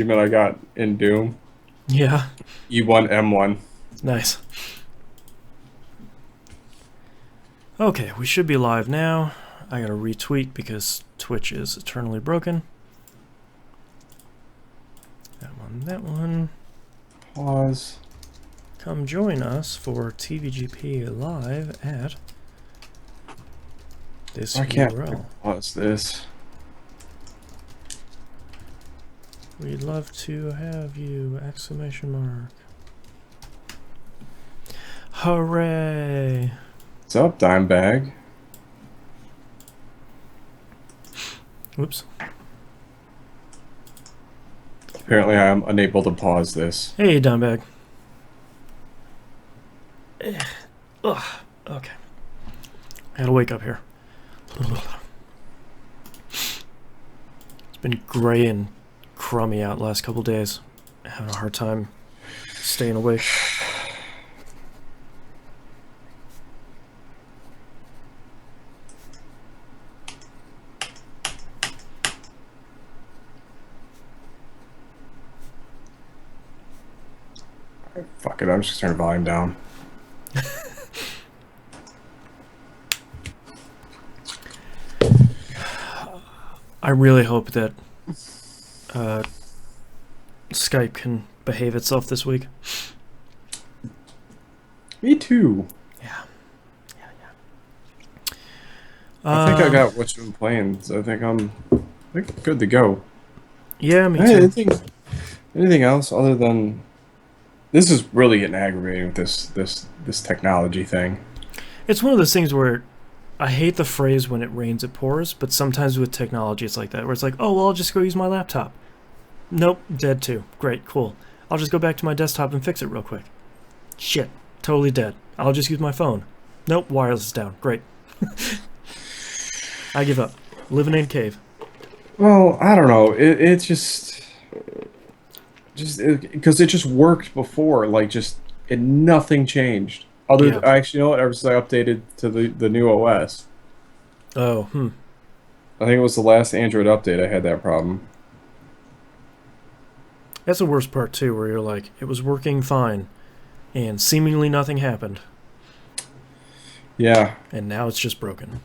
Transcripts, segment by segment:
achievement I got in Doom. Yeah, E1 M1. nice. Okay, we should be live now. I gotta retweet because Twitch is eternally broken. That one, that one. Pause. Come join us for TVGP live at this I can't URL. pause this. We'd love to have you! Exclamation mark. Hooray! What's up, Dimebag? Whoops. Apparently I'm unable to pause this. Hey, Dimebag. Ugh. Okay. I gotta wake up here. It's been gray and crummy out last couple days. Having a hard time staying awake. Fuck it, I'm just gonna turn the volume down. I really hope that Skype can behave itself this week. Me too. Yeah. I think I got what you've been playing, so I think I'm good to go. Yeah, me Hey, too. anything else other than this is really getting aggravating with this technology thing. It's one of those things where I hate the phrase when it rains it pours, but sometimes with technology it's like that, where it's like, oh, well, I'll just go use my laptop. Nope, dead too. Great, cool. I'll just go back to my desktop and fix it real quick. Shit, totally dead. I'll just use my phone. Nope, wireless is down. Great. I give up. Living in a cave. Well, I don't know. It's just because it just worked before. Like nothing changed. Yeah. Actually, you know what? Ever since I updated to the new OS, Oh, I think it was the last Android update I had that problem. That's the worst part too, where you're like, it was working fine, and seemingly nothing happened, Yeah. and now it's just broken.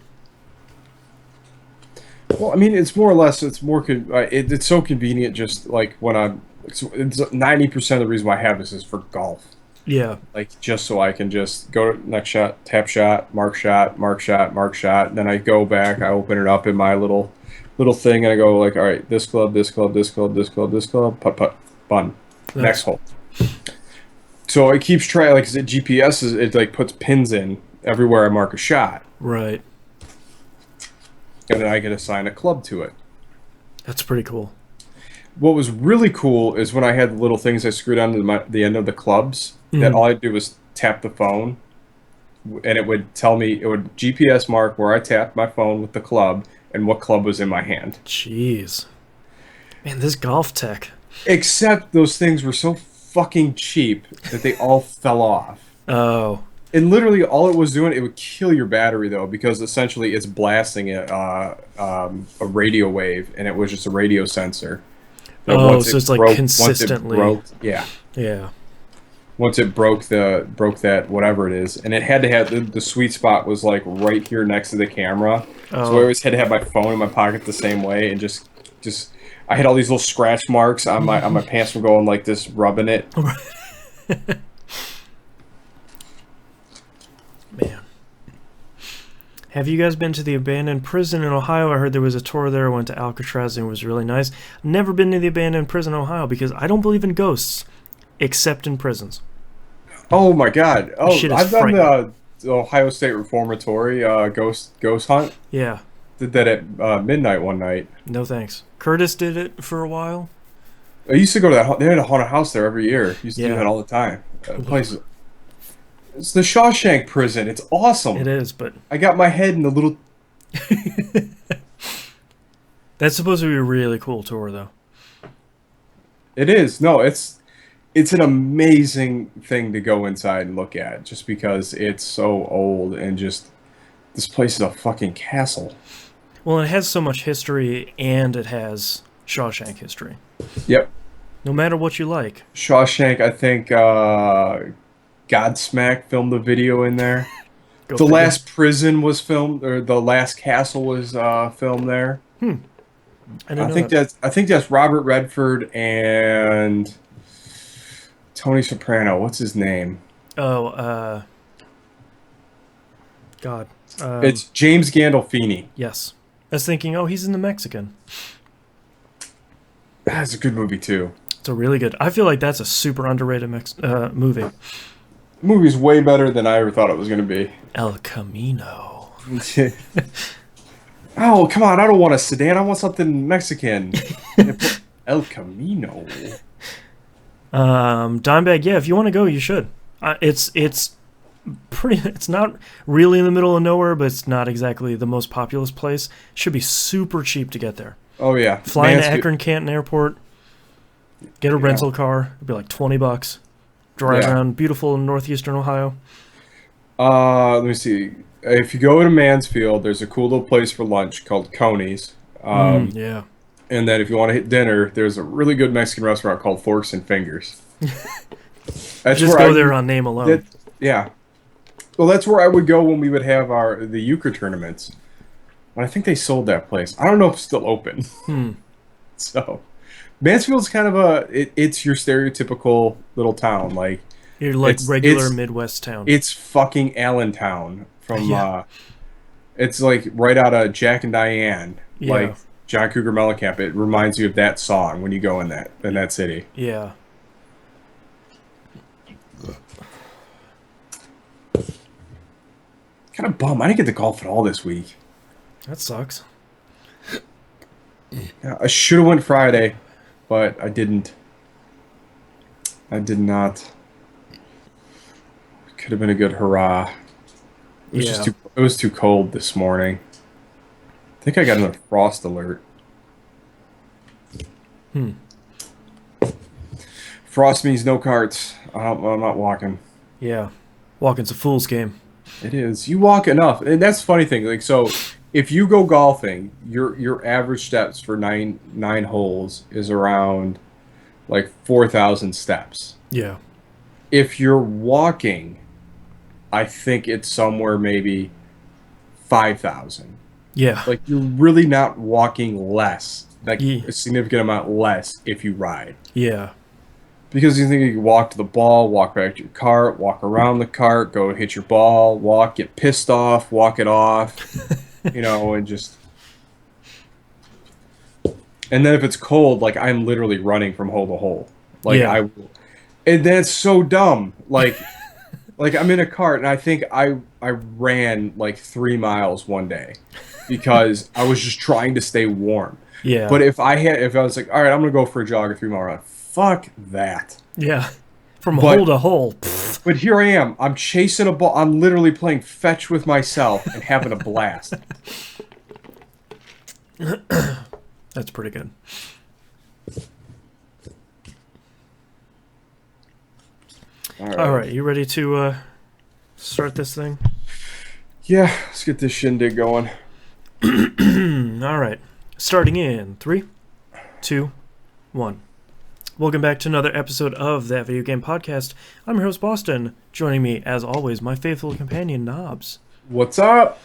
Well, I mean, it's more or less. It's more. It's so convenient. Just like when I'm. It's 90% of the reason why I have this is for golf. Yeah. Like just so I can just go to next shot, tap shot, mark shot, mark shot, mark shot. And then I go back, I open it up in my little thing, and I go like, all right, this club, this club, this club, this club, this club, putt putt, bun, next Nice. hole. So it keeps track, like the GPS is it like puts pins in everywhere I mark a shot, Right. and then I get assigned a club to it. That's pretty cool. What was really cool is when I had the little things I screwed onto the end of the clubs. That all I'd do was tap the phone, and it would tell me, it would GPS mark where I tapped my phone with the club and what club was in my hand. Jeez. Man, this golf tech. Except those things were so fucking cheap that they all fell off. Oh. And literally all it was doing, it would kill your battery though, because essentially it's blasting a radio wave, and it was just a radio sensor. That Oh, so it's like consistently. yeah. Yeah. Once it broke that whatever it is, and it had to have the sweet spot was like right here next to the camera, so I Oh. always had to have my phone in my pocket the same way, and just I had all these little scratch marks on my pants from going like this, rubbing it. Man. Have you guys been to the abandoned prison in Ohio? I heard there was a tour there. I went to Alcatraz and it was really nice. Never been to the abandoned prison in Ohio because I don't believe in ghosts, except in prisons. Oh my god! Oh, Shit is I've done frightening. the Ohio State Reformatory ghost hunt. Yeah. Did that at midnight one night. No thanks. Curtis did it for a while. I used to go to that. They had a haunted house there every year. Used to do Yeah. that all the time. Place. It's the Shawshank prison. It's awesome. It is, but I got my head in the little. that's supposed to be a really cool tour, though. It is. No, it's an amazing thing to go inside and look at, just because it's so old and just this place is a fucking castle. Well, it has so much history, and it has Shawshank history. Yep. No matter what you like. Shawshank, I think Godsmack filmed the video in there. Go The figure. Last Prison was filmed, or The Last Castle was filmed there. I didn't know that. I think that's Robert Redford and Tony Soprano. What's his name? Oh, God. It's James Gandolfini. Yes. I was thinking, oh, he's in the Mexican. That's a good movie too. It's a really good. I feel like that's a super underrated movie. The movie's way better than I ever thought it was going to be. El Camino. Oh, come on. I don't want a sedan. I want something Mexican. El Camino. Dimebag, yeah, if you want to go, you should. It's pretty. It's not really in the middle of nowhere, but it's not exactly the most populous place. Should be super cheap to get there. Oh, yeah. Fly into Akron Canton Airport. Get a rental car. It'd be like $20. Drive around beautiful northeastern Ohio. Let me see. If you go to Mansfield, there's a cool little place for lunch called Coney's. Yeah. And then if you want to hit dinner, there's a really good Mexican restaurant called Forks and Fingers. That's Just go there on name alone. Yeah. Well, that's where I would go when we would have the euchre tournaments. But I think they sold that place. I don't know if it's still open. So, Mansfield's kind of it's your stereotypical little town. Like, you're like regular Midwest town. It's fucking Allentown from it's like right out of Jack and Diane. Yeah. Like John Cougar Mellencamp. It reminds you of that song when you go in that city. Yeah. Kind of bum. I didn't get to golf at all this week. That sucks. Yeah, I should have went Friday, but I didn't. I did not. Could have been a good hurrah. It was too cold this morning. I think I got a frost alert. Frost means no carts. I'm not walking. Yeah. Walking's a fool's game. It is. You walk enough. And that's the funny thing. Like, so if you go golfing, your average steps for nine holes is around like 4,000 steps. Yeah. If you're walking, I think it's somewhere maybe 5,000. Yeah. Like, you're really not walking less, like a significant amount less if you ride. Yeah. Because you think you can walk to the ball, walk back to your cart, walk around the cart, go hit your ball, walk, get pissed off, walk it off, and just... And then if it's cold, like, I'm literally running from hole to hole. Like, and that's so dumb. Like, like I'm in a cart, and I think I ran, like, 3 miles one day because I was just trying to stay warm. Yeah. But if I was like, all right, I'm going to go for a jog, a 3 mile run, fuck that. Yeah. From hole to hole. But here I am. I'm chasing a ball. I'm literally playing fetch with myself and having a blast. That's pretty good. All right. You ready to start this thing? Yeah. Let's get this shindig going. All right. Starting in 3, 2, 1. Welcome back to another episode of That Video Game Podcast. I'm your host, Boston. Joining me, as always, my faithful companion, Knobs. What's up?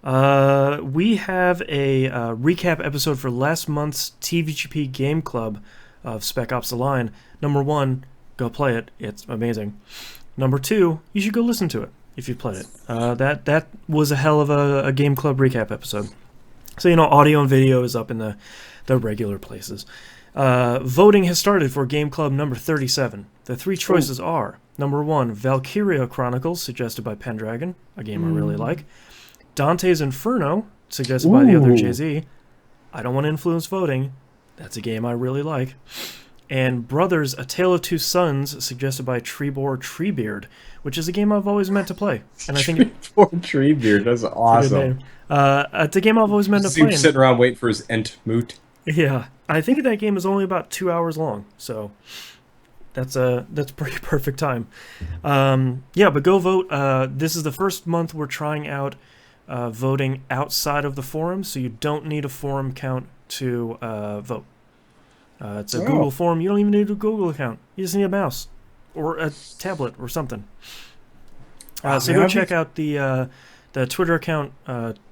We have a recap episode for last month's TVGP Game Club of Spec Ops: The Line. Number 1, go play it. It's amazing. Number 2, you should go listen to it if you've played it. That was a hell of a Game Club recap episode. So, audio and video is up in the regular places. Voting has started for Game Club number 37. The 3 choices are, number 1, Valkyria Chronicles, suggested by Pendragon, a game I really like. Dante's Inferno, suggested by the other Jay-Z. I don't want to influence voting. That's a game I really like. And Brothers, A Tale of Two Sons, suggested by Treebeard, which is a game I've always meant to play. And I think Treebeard, that's awesome. It's a game I've always meant to play. He's sitting around waiting for his Entmoot. Yeah, I think that game is only about 2 hours long, so that's pretty perfect time. But go vote. This is the first month we're trying out voting outside of the forum, so you don't need a forum count to vote. It's a Oh, Google form. You don't even need a Google account. You just need a mouse or a tablet or something. So man, go check out the Twitter account,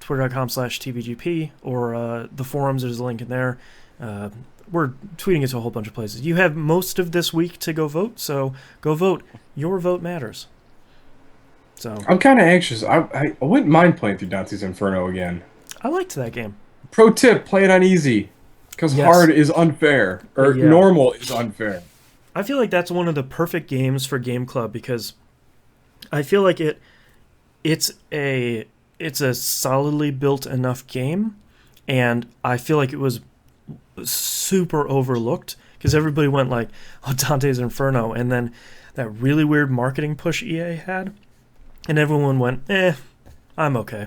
twitter.com/tvgp, or the forums. There's a link in there. We're tweeting it to a whole bunch of places. You have most of this week to go vote, so go vote. Your vote matters. So I'm kind of anxious. I wouldn't mind playing through Dante's Inferno again. I liked that game. Pro tip: play it on easy, because Yes. hard is unfair, or Yeah. normal is unfair. I feel like that's one of the perfect games for Game Club because I feel like it's a solidly built enough game, and I feel like it was super overlooked because everybody went like, "Oh, Dante's Inferno," and then that really weird marketing push EA had, and everyone went, I'm okay."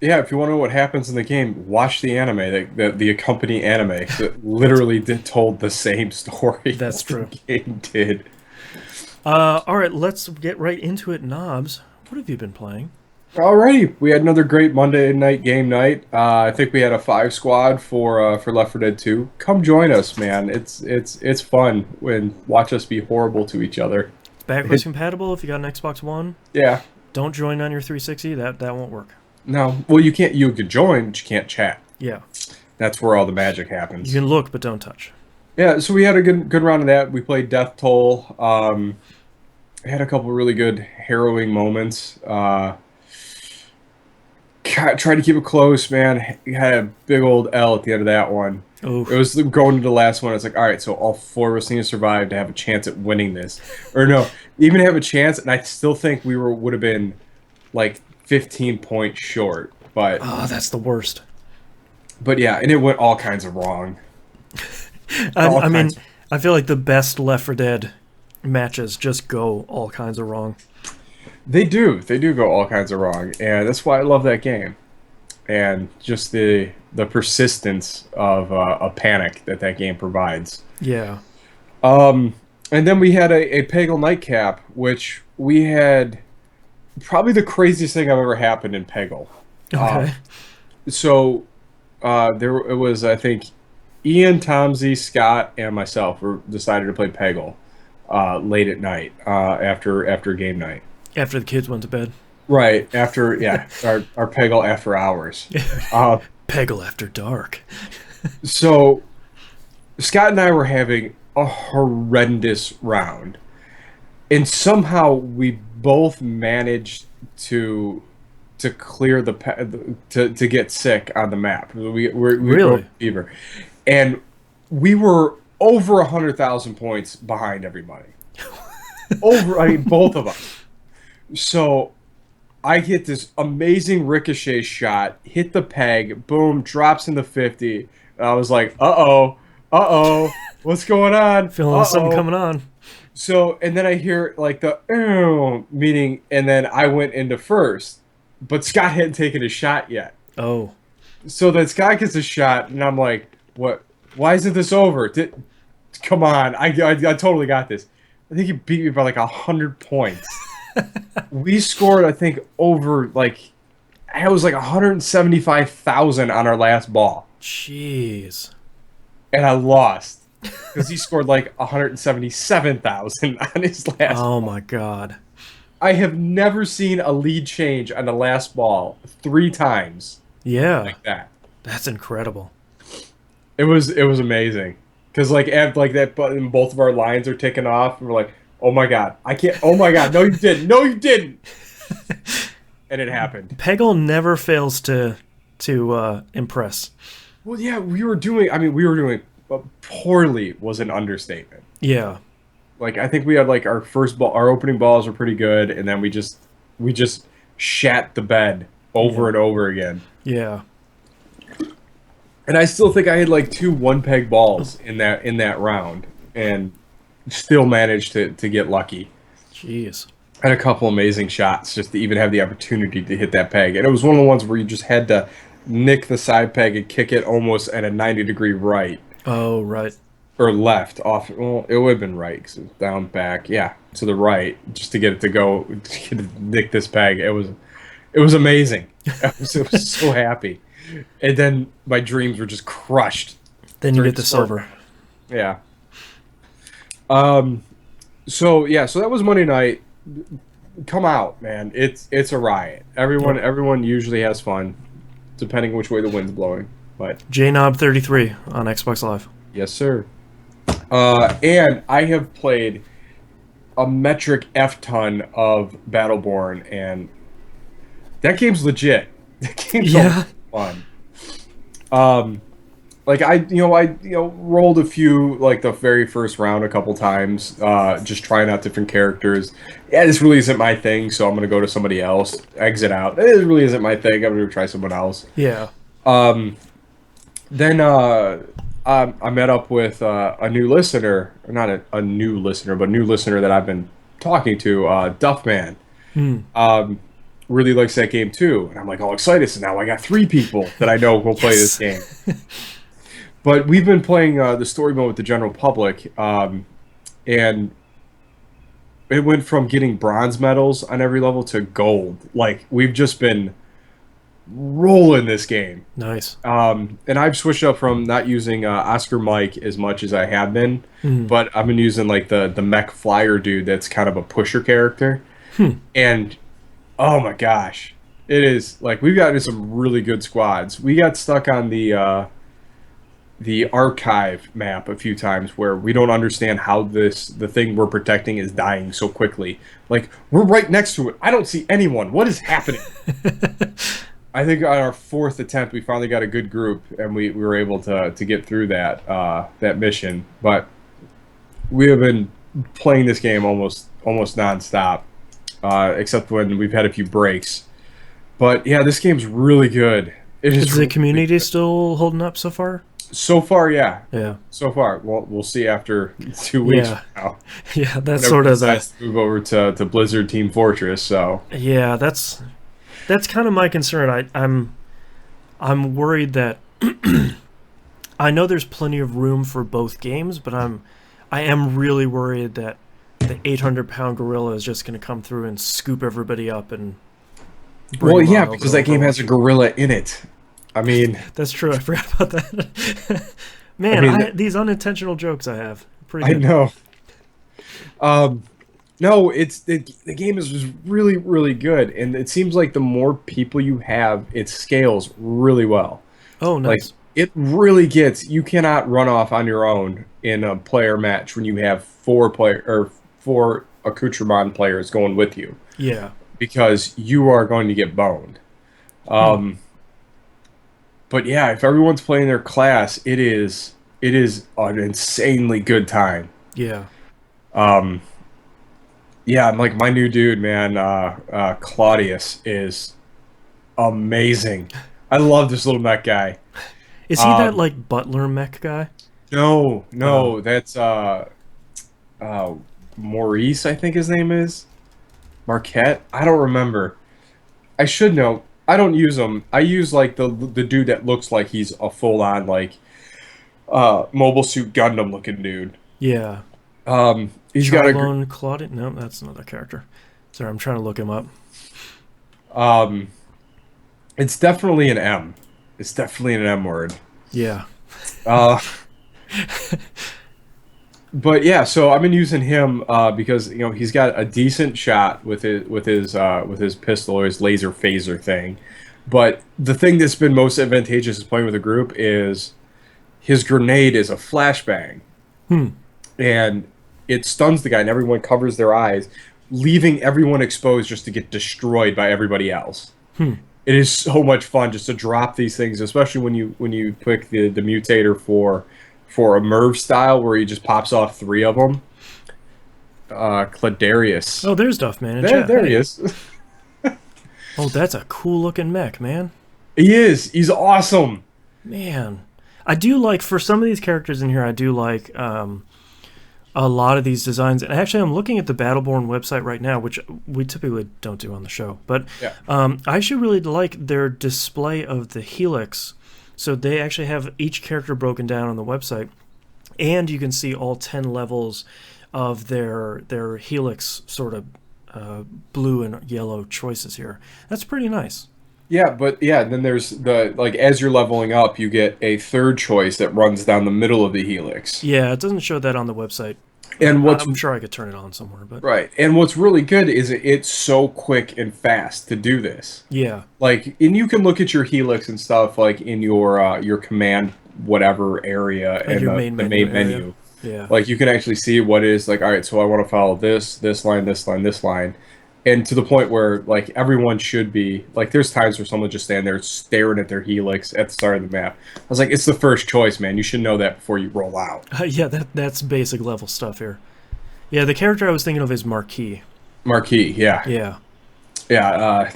Yeah, if you want to know what happens in the game, watch the anime, the accompanying anime. 'Cause it literally told the same story. That's as true. The game did. All right, let's get right into it, Knobs. What have you been playing? Alrighty, we had another great Monday night game night. I think we had a 5 squad for Left 4 Dead 2. Come join us, man. It's fun when watch us be horrible to each other. Backwards compatible if you got an Xbox One. Yeah. Don't join on your 360. That won't work. No. Well, you can't. You could join, but you can't chat. Yeah. That's where all the magic happens. You can look, but don't touch. Yeah. So we had a good round of that. We played Death Toll. Had a couple really good harrowing moments. Tried to keep it close, man. Had a big old L at the end of that one. Oof. It was going into the last one. It's like, all right, so all 4 of us need to survive to have a chance at winning this, or no, even have a chance. And I still think we would have been like 15 points short. But That's the worst. yeah, and it went all kinds of wrong. I mean, I feel like the best Left 4 Dead matches just go all kinds of wrong. They do go all kinds of wrong, and that's why I love that game, and just the persistence of a panic that game provides. Yeah. And then we had a Peggle Nightcap, which we had probably the craziest thing I've ever happened in Peggle. Okay. So it was, I think, Ian, Tomsy, Scott, and myself decided to play Peggle late at night after game night. After the kids went to bed. Right, after, yeah, our Peggle after hours. Peggle after dark. So Scott and I were having a horrendous round, and somehow we both managed to clear to get sick on the map. We Really? fever, and we were over 100,000 points behind everybody. Both of us. So I hit this amazing ricochet shot, hit the peg, boom, drops in the 50. And I was like, uh-oh, what's going on? Feeling something coming on. So, and then I hear like the meaning, and then I went into first, but Scott hadn't taken a shot yet. Oh. So then Scott gets a shot, and I'm like, what? Why isn't this over? Come on, I totally got this. I think he beat me by like 100 points. We scored, I think, over like it was like 175,000 on our last ball. Jeez. And I lost because he scored like 177,000 on his last. Oh my god. I have never seen a lead change on the last ball 3 times. Yeah. Like that. That's incredible. It was amazing because like that button, both of our lines are ticking off, and we're like, oh my god, I can't. Oh my god, no you didn't. And it happened. Peggle never fails to impress. Well, yeah, we were doing poorly was an understatement. Yeah. Like I think we had like our opening balls were pretty good, and then we just shat the bed over and over again. Yeah. And I still think I had like 2 1-peg balls in that round, and still managed to get lucky. Jeez. I had a couple amazing shots just to even have the opportunity to hit that peg. And it was one of the ones where you just had to nick the side peg and kick it almost at a 90-degree right. Oh, right. Or left. Off. Well, it would have been right because it was down, back. Yeah, to the right just to get it to go, to get it to nick this peg. It was amazing. I was so happy. And then my dreams were just crushed. Then you get the silver. Yeah. Um. So yeah. So that was Monday night. Come out, man. It's a riot. Yep. Everyone usually has fun, depending which way the wind's blowing. But JKnob33 on Xbox Live. yes, sir. And I have played a metric F ton of Battleborn, and that game's legit. That game's a lot Yeah. of fun. Like I rolled a few like the very first round a couple times, just trying out different characters. Yeah, this really isn't my thing, so I'm gonna go to somebody else. Exit out. This really isn't my thing. I'm gonna try someone else. Yeah. Then I met up with a new listener, or not a new listener, but a new listener that I've been talking to, Duffman. Hmm. Really likes that game too, and I'm like all excited. So now I got 3 people that I know will play this game. But we've been playing the story mode with the general public, and it went from getting bronze medals on every level to gold. Like we've just been rolling this game. Nice. And I've switched up from not using Oscar Mike as much as I have been, Hmm. but I've been using like the mech flyer dude that's kind of a pusher character. And oh my gosh, it is like we've gotten some really good squads. We got stuck on the archive map a few times where we don't understand how the thing we're protecting is dying so quickly. Like we're right next to it. I don't see anyone. What is happening? I think on our 4th attempt we finally got a good group and we were able to get through that mission. But we have been playing this game almost nonstop, except when we've had a few breaks. But yeah, this game's really good. It Is the really community good. still holding up so far? So far, yeah. Yeah. So far, we'll see after 2 weeks Yeah. from now. Yeah, that's Whenever sort it of the decides to move over to Blizzard Team Fortress. So yeah, that's kind of my concern. I'm worried that I know there's plenty of room for both games, but I am really worried that the 800-pound gorilla is just going to come through and scoop everybody up and bring well, them yeah, on over because to that game has a Overwatch. gorilla in it. I mean, That's true. I forgot about that. I Man, mean, these unintentional jokes I have pretty I good. know. Um, no, it's the game is just really really good, and it seems like the more people you have, it scales really well. Oh, Like nice. it really gets. You cannot run off on your own in a player match when you have 4 accoutrement players going with you, Yeah. because you are going to get boned. Hmm. Um, but yeah, if everyone's playing their class, it is an insanely good time. Yeah. Um, yeah, I'm like my new dude, man. Claudius is amazing. I love this little mech guy. Is he that Um, like butler mech guy? no, Oh. no, that's uh, Maurice, I think his name is Marquette. I don't remember. I should know. I don't use him. I use like the dude that looks like he's a full on like Mobile Suit Gundam looking dude. Yeah. He's got a Charlone Claudius? No, that's another character. Sorry, I'm trying to look him up. um. It's definitely an M. It's definitely an M word. Yeah. Uh, but yeah, so I've been using him because he's got a decent shot with his pistol or his laser phaser thing. But the thing that's been most advantageous is playing with a group is his grenade is a flashbang, Hmm. and it stuns the guy, and everyone covers their eyes, leaving everyone exposed just to get destroyed by everybody else. Hmm. It is so much fun just to drop these things, especially when you pick the mutator for a Merv style where he just pops off 3 of them. Cladarius. Oh, there's Duffman in There, chat. there he Hey. is. Oh, that's a cool looking mech, man. He is. He's awesome. Man. I do like, for some of these characters in here, I do like a lot of these designs. And actually, I'm looking at the Battleborn website right now, which we typically don't do on the show. But Yeah. I actually really like their display of the Helix. So they actually have each character broken down on the website. And you can see all 10 levels of their Helix sort of blue and yellow choices here. That's pretty nice. Yeah, but yeah, then there's the like as you're leveling up, you get a third choice that runs down the middle of the helix. Yeah, it doesn't show that on the website. And what's I'm sure I could turn it on somewhere, but right, and what's really good is it's so quick and fast to do this. yeah, Like, and you can look at your helix and stuff like in your command whatever area like and your main the menu main area. menu. Yeah. Like you can actually see what is like, all right, so I want to follow this line, this line, this line. And to the point where like everyone should be like there's times where someone just stand there staring at their helix at the start of the map. I was like, it's the first choice, man. You should know that before you roll out. Yeah, that's basic level stuff here. Yeah, the character I was thinking of is Marquis. Marquis, yeah. Yeah. Yeah,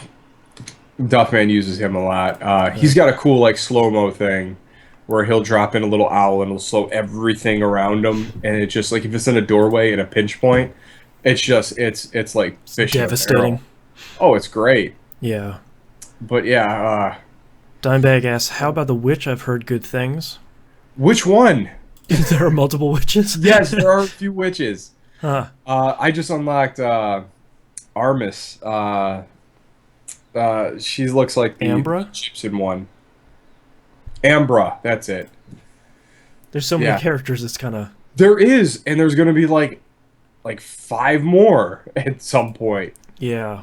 Duffman uses him a lot. He's got a cool like slow-mo thing where he'll drop in a little owl and it'll slow everything around him, and it just like if it's in a doorway in a pinch point, it's just it's like fish in a Devastating. barrel. Oh, it's great. Yeah. But yeah, Dimebag asks, how about the witch? I've heard good things. which one? There are multiple witches? Yes, there are a few witches. Huh. I just unlocked Armis. She looks like the Ambra? Egyptian one. Ambra, that's it. There's so Yeah. many characters, it's kind of... There is, and there's gonna be like five more at some point. Yeah.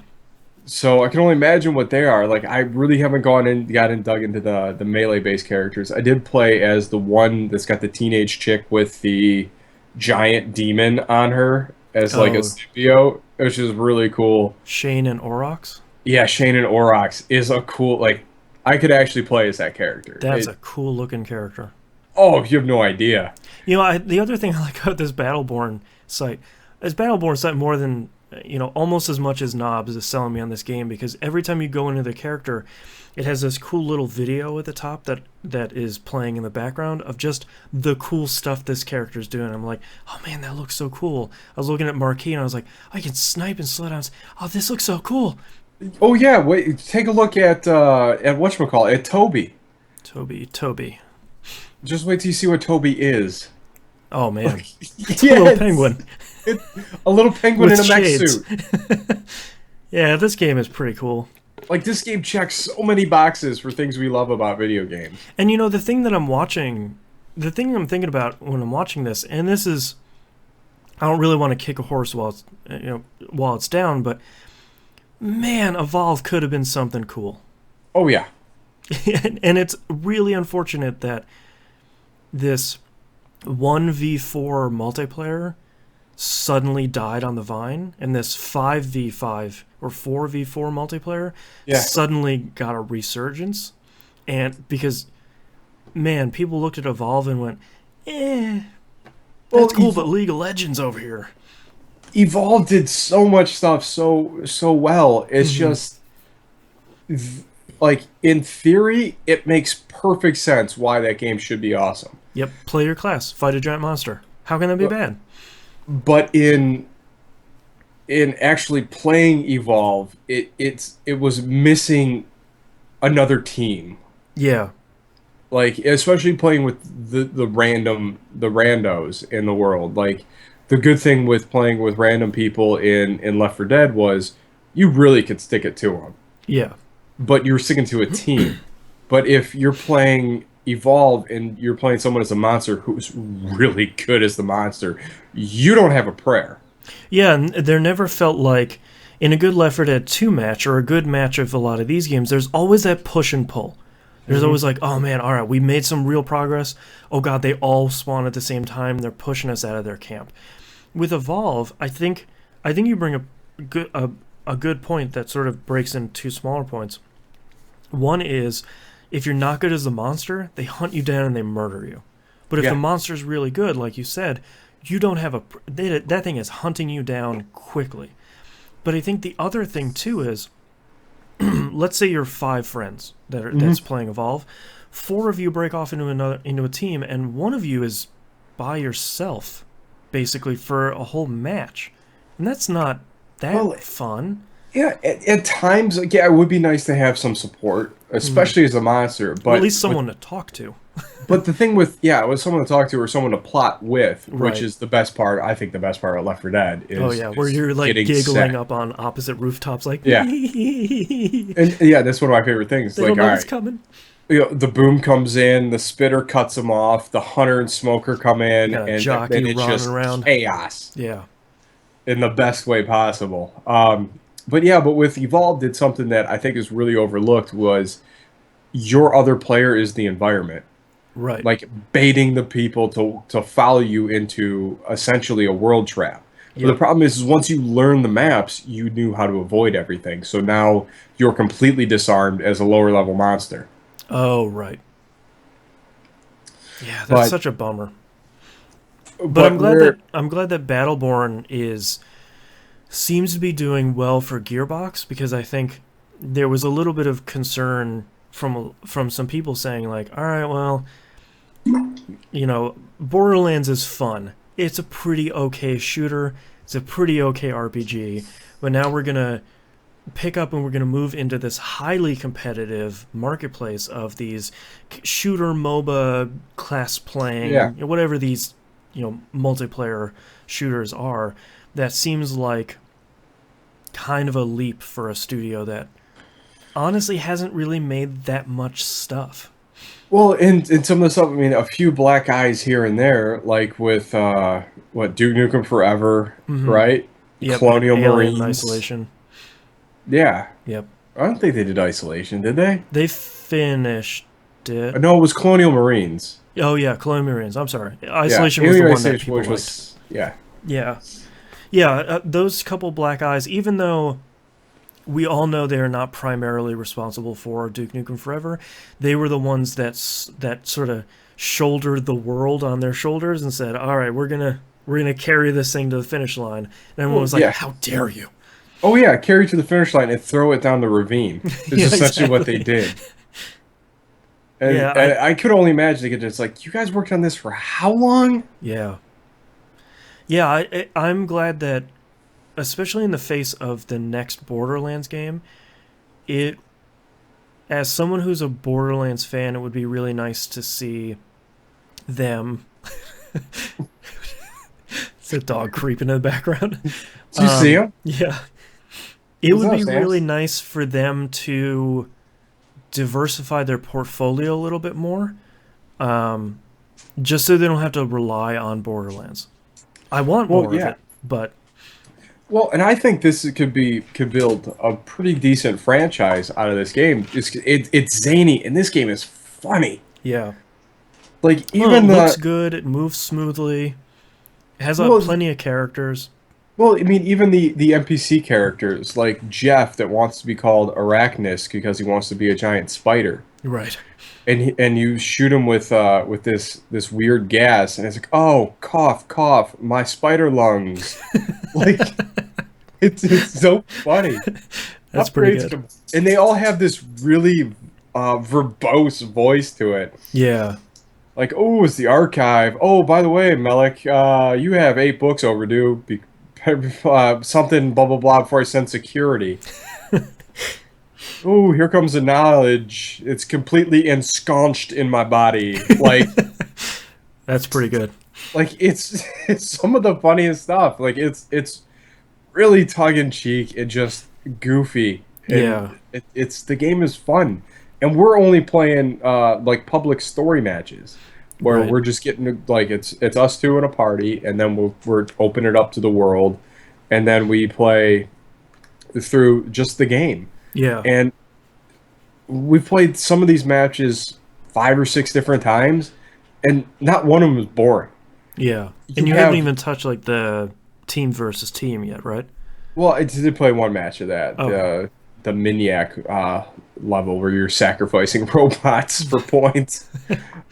So I can only imagine what they are. Like I really haven't gotten dug into the melee based characters. I did play as the one that's got the teenage chick with the giant demon on her as like a Oh. symbiote, which is really cool. Shane and Aurochs? Yeah, Shane and Aurochs is a cool like I could actually play as that character. That's a cool looking character. Oh, you have no idea. You know, the other thing I like about this Battleborn site is Battleborn site more than, almost as much as Knobs is selling me on this game, because every time you go into the character, it has this cool little video at the top that is playing in the background of just the cool stuff this character's doing. I'm like, oh man, that looks so cool. I was looking at Marquis and I was like, I can snipe and slow down. Oh, this looks so cool. Oh yeah, wait, take a look at whatchamacallit, at Toby. Toby. Just wait till you see what Toby is. Oh man, it's Yeah, a little penguin. A little penguin in With a mech shades. suit. Yeah, this game is pretty cool. Like this game checks so many boxes for things we love about video games. And the thing that I'm watching, the thing I'm thinking about when I'm watching this, and this is, I don't really want to kick a horse while it's down, but man, Evolve could have been something cool. Oh yeah. And it's really unfortunate that this 1v4 multiplayer suddenly died on the vine, and this 5v5 or 4v4 multiplayer suddenly got a resurgence. And because, man, people looked at Evolve and went, that's cool, but League of Legends over here. Evolve did so much stuff so well. It's just like in theory, it makes perfect sense why that game should be awesome. Yep, play your class, fight a giant monster. How can that be bad? But in actually playing Evolve, it was missing another team. Yeah. Like especially playing with the randos in the world. Like the good thing with playing with random people in Left 4 Dead was you really could stick it to them. Yeah. But you're sticking to a team. But if you're playing Evolve and you're playing someone as a monster who's really good as the monster, you don't have a prayer. Yeah, and there never felt like, in a good Left 4 Dead 2 match, or a good match of a lot of these games, there's always that push and pull. There's always like, oh man, all right, we made some real progress. Oh god, they all spawn at the same time. They're pushing us out of their camp. With Evolve, I think you bring a good point that sort of breaks into two smaller points. One is, if you're not good as the monster, they hunt you down and they murder you. But if the monster's really good, like you said, you don't have that thing is hunting you down quickly. But I think the other thing too is, let's say you're 5 friends that's playing Evolve. 4 of you break off into a team, and one of you is by yourself, basically for a whole match, and that's not that fun. Yeah, at times, like, yeah, it would be nice to have some support, especially as a monster. But at least someone to talk to. But the thing with with someone to talk to or someone to plot with, which Right. is the best part. I think the best part of Left 4 Dead Oh is yeah, where is you're like getting giggling set. up on opposite rooftops, like Yeah, they and yeah, that's one of my favorite things. don't Like, all know what's right, coming. the boom comes in, the spitter cuts them off, the hunter and smoker come You in, got a and then jockey it's running just around. chaos Yeah. in the best way possible. But yeah, but with Evolve did something that I think is really overlooked was your other player is the environment, Right. like baiting the people to follow you into essentially a world trap. But the Yep. problem is once you learn the maps, you knew how to avoid everything. So now you're completely disarmed as a lower level monster. Oh right. Yeah, that's But such a bummer. But but where I'm glad that Battleborn is seems to be doing well for Gearbox, because I think there was a little bit of concern from some people saying like, all right, well, Borderlands is fun. It's a pretty okay shooter. It's a pretty okay RPG. But now we're gonna pick up and we're gonna move into this highly competitive marketplace of these shooter MOBA class yeah. playing, whatever these multiplayer shooters are. That seems like kind of a leap for a studio that honestly hasn't really made that much stuff. Well, in some of the stuff, I mean, a few black eyes here and there, like with what Duke Nukem Forever, Mm-hmm. right? Yep, and Colonial Alien Marines. Isolation. Yeah, Yep. I don't think they did Isolation, did they? They finished it. No, it was Colonial Marines. Oh yeah, Colonial Marines. I'm sorry. Yeah, Isolation was the Alien one that Isolation, people which liked. was yeah. Yeah, yeah. Those couple black eyes, even though we all know they are not primarily responsible for Duke Nukem Forever, they were the ones that sort of shouldered the world on their shoulders and said, "All right, we're gonna carry this thing to the finish line." And everyone Well, was like, yeah. "How dare you?" Oh yeah, carry to the finish line and throw it down the ravine is Yeah, essentially what they exactly. did. And, Yeah, and I could only imagine it. It's like you guys worked on this for how long? yeah, yeah. I'm glad that, especially in the face of the next Borderlands game, it as someone who's a Borderlands fan, it would be really nice to see them. It's a dog creeping in the background. Did you see him? Yeah, it What's would up, be really Sans? nice for them to diversify their portfolio a little bit more, um, just so they don't have to rely on Borderlands. I want Well, more of yeah. it, but Well, and I think this could build a pretty decent franchise out of this game. It's zany, and this game is funny. yeah. Like Well, it even looks the good. It moves smoothly. It has well, plenty of characters. well, I mean, even the NPC characters like Jeff that wants to be called Arachnus because he wants to be a giant spider, Right. and you shoot him with this weird gas, and it's like, oh, cough, cough, my spider lungs, like it's so funny. That's pretty Upgrades, good. and they all have this really verbose voice to it. Yeah. Like, oh, it's the archive. Oh, by the way, Melik, you have 8 books overdue. Something blah blah blah before I send security. Oh, here comes the knowledge. It's completely ensconced in my body. That's pretty good. Like it's some of the funniest stuff. Like it's really tongue in cheek and just goofy, Yeah. and it's the game is fun, and we're only playing like public story matches where Right. we're just getting like it's us two in a party, and then we're open it up to the world, and then we play through just the game, Yeah. and we've played some of these matches 5 or 6 different times, and not one of them is boring. Yeah. You And you haven't have even touched like the team versus team yet, right? Well, I did play one match of that, Okay. the Miniac level where you're sacrificing robots for points.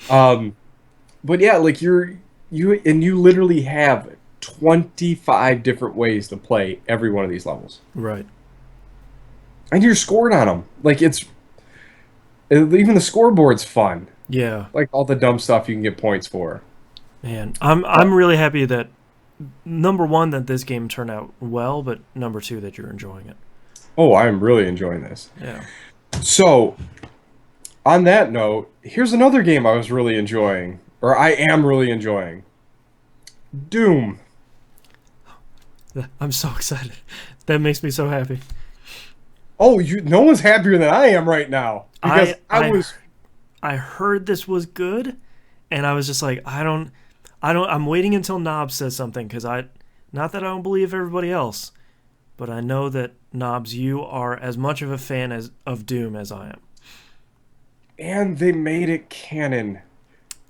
Um, but yeah, like you literally have 25 different ways to play every one of these levels, Right. and you're scored on them. Like even the scoreboard's fun. Yeah. Like all the dumb stuff you can get points for. Man, I'm really happy that number one that this game turned out well, but number two that you're enjoying it. Oh, I'm really enjoying this. Yeah. So, On that note, here's another game I was really enjoying, or I am really enjoying. Doom. I'm so excited. That makes me so happy. Oh, no one's happier than I am right now because I I I was I heard this was good, and I was just like, I'm waiting until Knob says something because not that I don't believe everybody else, but I know that Knobs, you are as much of a fan of Doom as I am. and they made it canon.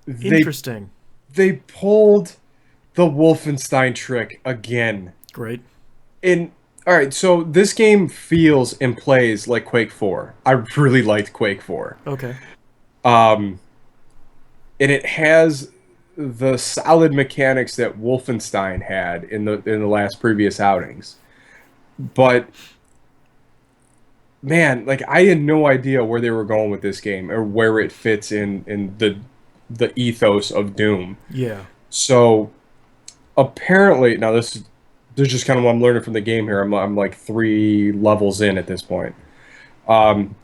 They Interesting. they pulled the Wolfenstein trick again. Great. In All right, so this game feels and plays like Quake 4. I really liked Quake 4. Okay. Um, and it has the solid mechanics that Wolfenstein had in the last previous outings. But man, like I had no idea where they were going with this game or where it fits in the ethos of Doom. Yeah. So apparently, now this is just kind of what I'm learning from the game here. I'm like 3 levels in at this point.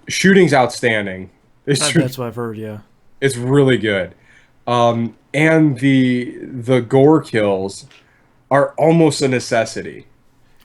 Shooting's outstanding. That's what I've heard. Yeah. It's really good. And the gore kills are almost a necessity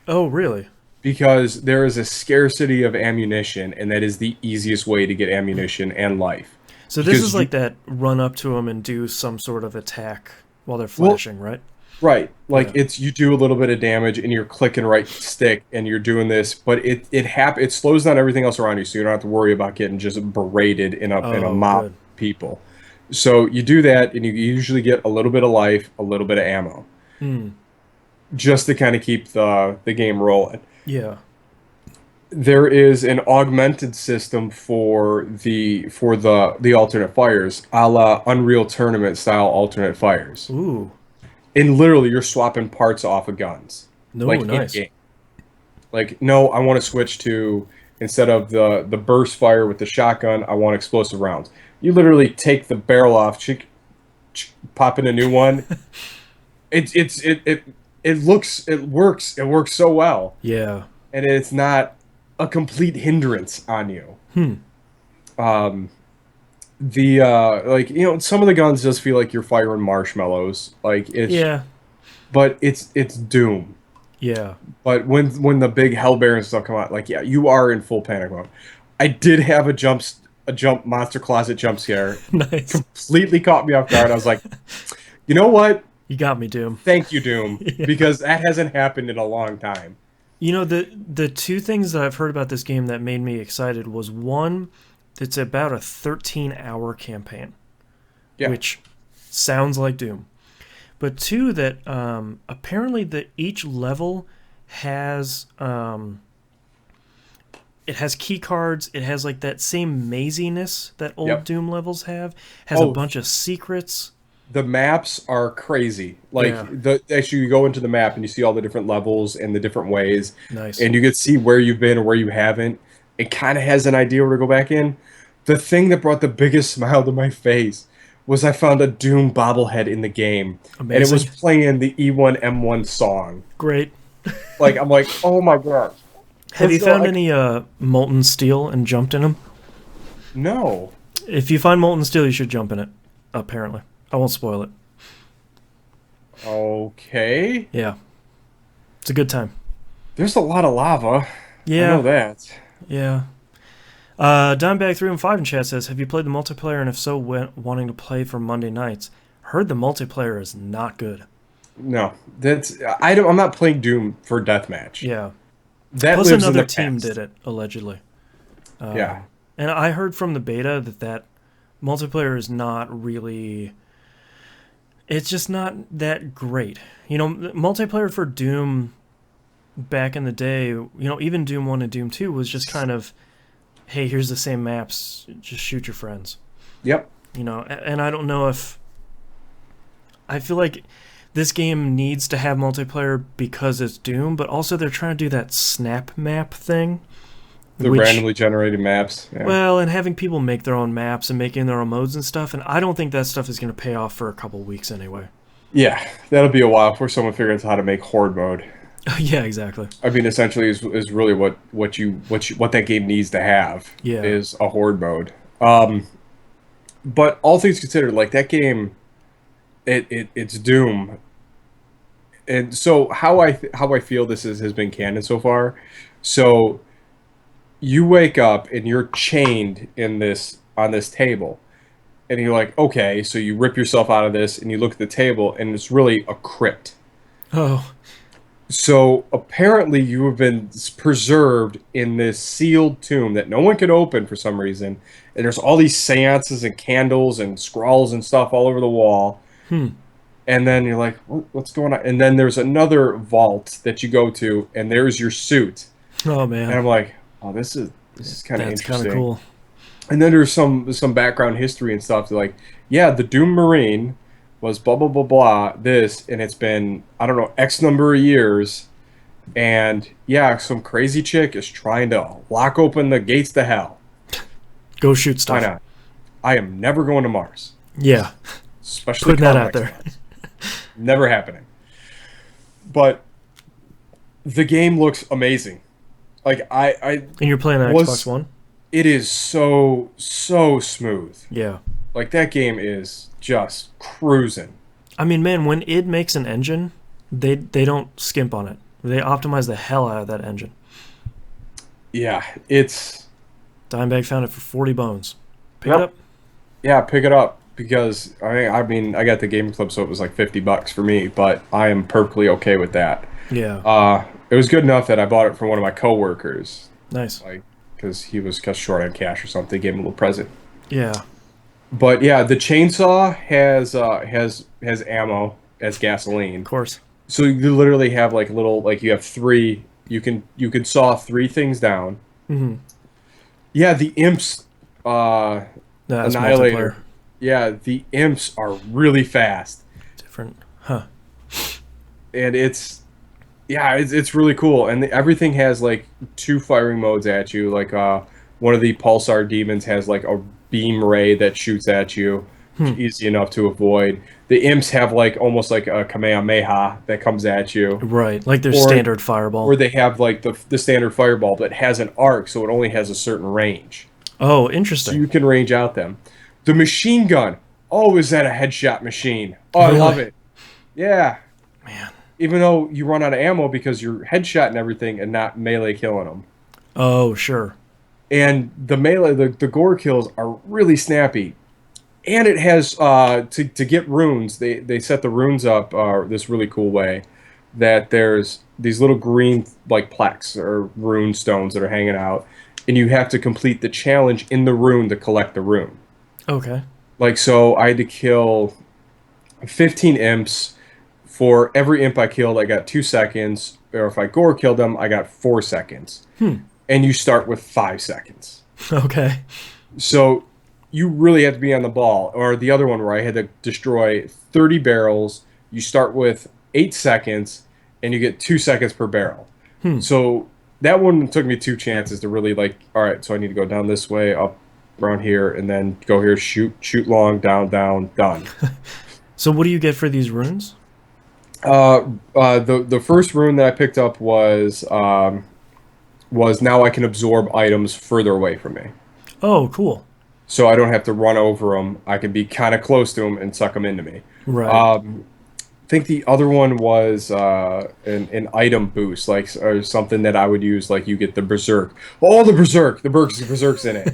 Oh, really? because there is a scarcity of ammunition, and that is the easiest way to get ammunition and life. So this Because is like that run up to them and do some sort of attack while they're well, flashing, right? right, like Yeah. it's you do a little bit of damage, and you're clicking right stick, and you're doing this, but it slows down everything else around you, so you don't have to worry about getting just berated in a Oh, mob good. of people. So you do that, and you usually get a little bit of life, a little bit of ammo, Hmm. just to kind of keep the game rolling. Yeah. There is an augmented system for the alternate fires, a la Unreal Tournament style alternate fires. Ooh. And literally, you're swapping parts off of guns, No, like in nice. game. Like, no, I want to switch to instead of the burst fire with the shotgun, I want explosive rounds. You literally take the barrel off, pop in a new one. It works so well, Yeah. and it's not a complete hindrance on you. Hmm. Um, some of the guns just feel like you're firing marshmallows. Yeah. But it's Doom. Yeah. But when the big hellbear and stuff come out, like yeah, you are in full panic mode. I did have a jump monster closet jump scare. Nice. Completely caught me off guard. I was like, you know what? You got me, Doom. Thank you, Doom, Yeah. because that hasn't happened in a long time. You know, the two things that I've heard about this game that made me excited was one, it's about a 13-hour campaign, Yeah. which sounds like Doom. But two, that apparently that each level has it has key cards. It has like that same maziness that old Yep. Doom levels have. Has a Oh, bunch of secrets. the maps are crazy. Like Yeah. actually, you go into the map and you see all the different levels and the different ways, Nice. and you can see where you've been or where you haven't. It kind of has an idea where to go back in. The thing that brought the biggest smile to my face was I found a Doom bobblehead in the game, and it was Amazing. playing the E1M1 song. Great. Like I'm like, oh my gosh. Have you Let's go, found any molten steel and jumped in them? No. If you find molten steel, you should jump in it. Apparently, I won't spoil it. Okay. Yeah, it's a good time. There's a lot of lava. I know Yeah, that. yeah. Dimebag 315 in chat says, "Have you played the multiplayer? And if so, wanting to play for Monday nights? Heard the multiplayer is not good." No, I'm not playing Doom for deathmatch. Yeah. That Plus, lives in another the team past. did it allegedly. Yeah. And I heard from the beta that multiplayer is not really. It's just not that great. You know, multiplayer for Doom back in the day, even Doom 1 and Doom 2 was just kind of, hey, here's the same maps, just shoot your friends. Yep. And I don't know if. I feel like this game needs to have multiplayer because it's Doom, but also they're trying to do that snap map thing. The randomly generated maps. Yeah. Well, and having people make their own maps and making their own modes and stuff, and I don't think that stuff is going to pay off for a couple weeks anyway. Yeah, that'll be a while before someone figures out how to make horde mode. Yeah, exactly. I mean, essentially, is really what that game needs to have. Yeah. Is a horde mode. But all things considered, like that game, it's Doom. And so how I feel this is has been canon so far. So you wake up and you're chained in this on this table, and you're like, okay, so you rip yourself out of this, and you look at the table, and it's really a crypt. Oh, So apparently, you have been preserved in this sealed tomb that no one could open for some reason. And there's all these seances and candles and scrolls and stuff all over the wall. hmm. And then you're like, what's going on? And then there's another vault that you go to, and there's your suit. Oh And man, I'm like, oh, this is kind of that's kind of interesting. cool. And then there's some background history and stuff. Like, yeah, the Doom Marine was blah blah blah blah this, and it's been I don't know X number of years, and yeah, some crazy chick is trying to lock open the gates to hell. Go shoot Why stuff. not? I am never going to Mars, Yeah, especially putting that out complex there. Mars. Never happening. But the game looks amazing. Like I And you're playing on Xbox was One? it is so smooth. Yeah. Like that game is just cruising. I mean, man, when id makes an engine, they don't skimp on it. They optimize the hell out of that engine. Yeah, it's Dimebag found it for 40 bones. Pick it yep. up. Yeah, pick it up because I mean I got the game club so it was like $50 for me, but I am perfectly okay with that. Yeah. It was good enough that I bought it for one of my coworkers, Nice. like because he was just short on cash or something. Gave him a little present. Yeah. But yeah, the chainsaw has ammo as Of gasoline. course. So you literally have like little like you have three. You can saw three things down. Mm-hmm. Yeah, the imps. No, that's multiplayer. Annihilator. Yeah, the imps are really fast, Different. Huh. and it's really cool. And everything has like two firing modes at you. Like one of the pulsar demons has like a beam ray that shoots at you, Hmm. easy enough to avoid. The imps have like almost like a kamehameha that comes at you, Right. Like their or standard or fireball. they have like the standard fireball that has an arc, so it only has a certain range, Oh, so interesting. you can range out them. The machine gun. Oh, is that a headshot machine? Oh, I love Really? it. Yeah. Man. Even though you run out of ammo because you're headshot and everything and not melee killing them. Oh, sure. And the melee, the gore kills are really snappy. And it has, to get runes, they set the runes up this really cool way that there's these little green, like, plaques or rune stones that are hanging out. And you have to complete the challenge in the rune to collect the rune. Okay. Like, so I had to kill 15 imps. For every imp I killed, I got 2 seconds. Or if I gore killed them, I got 4 seconds. Hmm. And you start with 5 seconds. Okay. So you really have to be on the ball. Or the other one where I had to destroy 30 barrels. You start with 8 seconds, and you get 2 seconds per barrel. Hmm. So that one took me two chances to really like, all right, so I need to go down this way, up around here, and then go here, shoot long, down, done. So what do you get for these runes? The first rune that I picked up was now I can absorb items further away from me, Oh, cool. so I don't have to run over them. I can be kind of close to them and suck them into me. Right. I think the other one was an item boost, like or something that I would use. Like you get the berserk, oh the berserk's in it.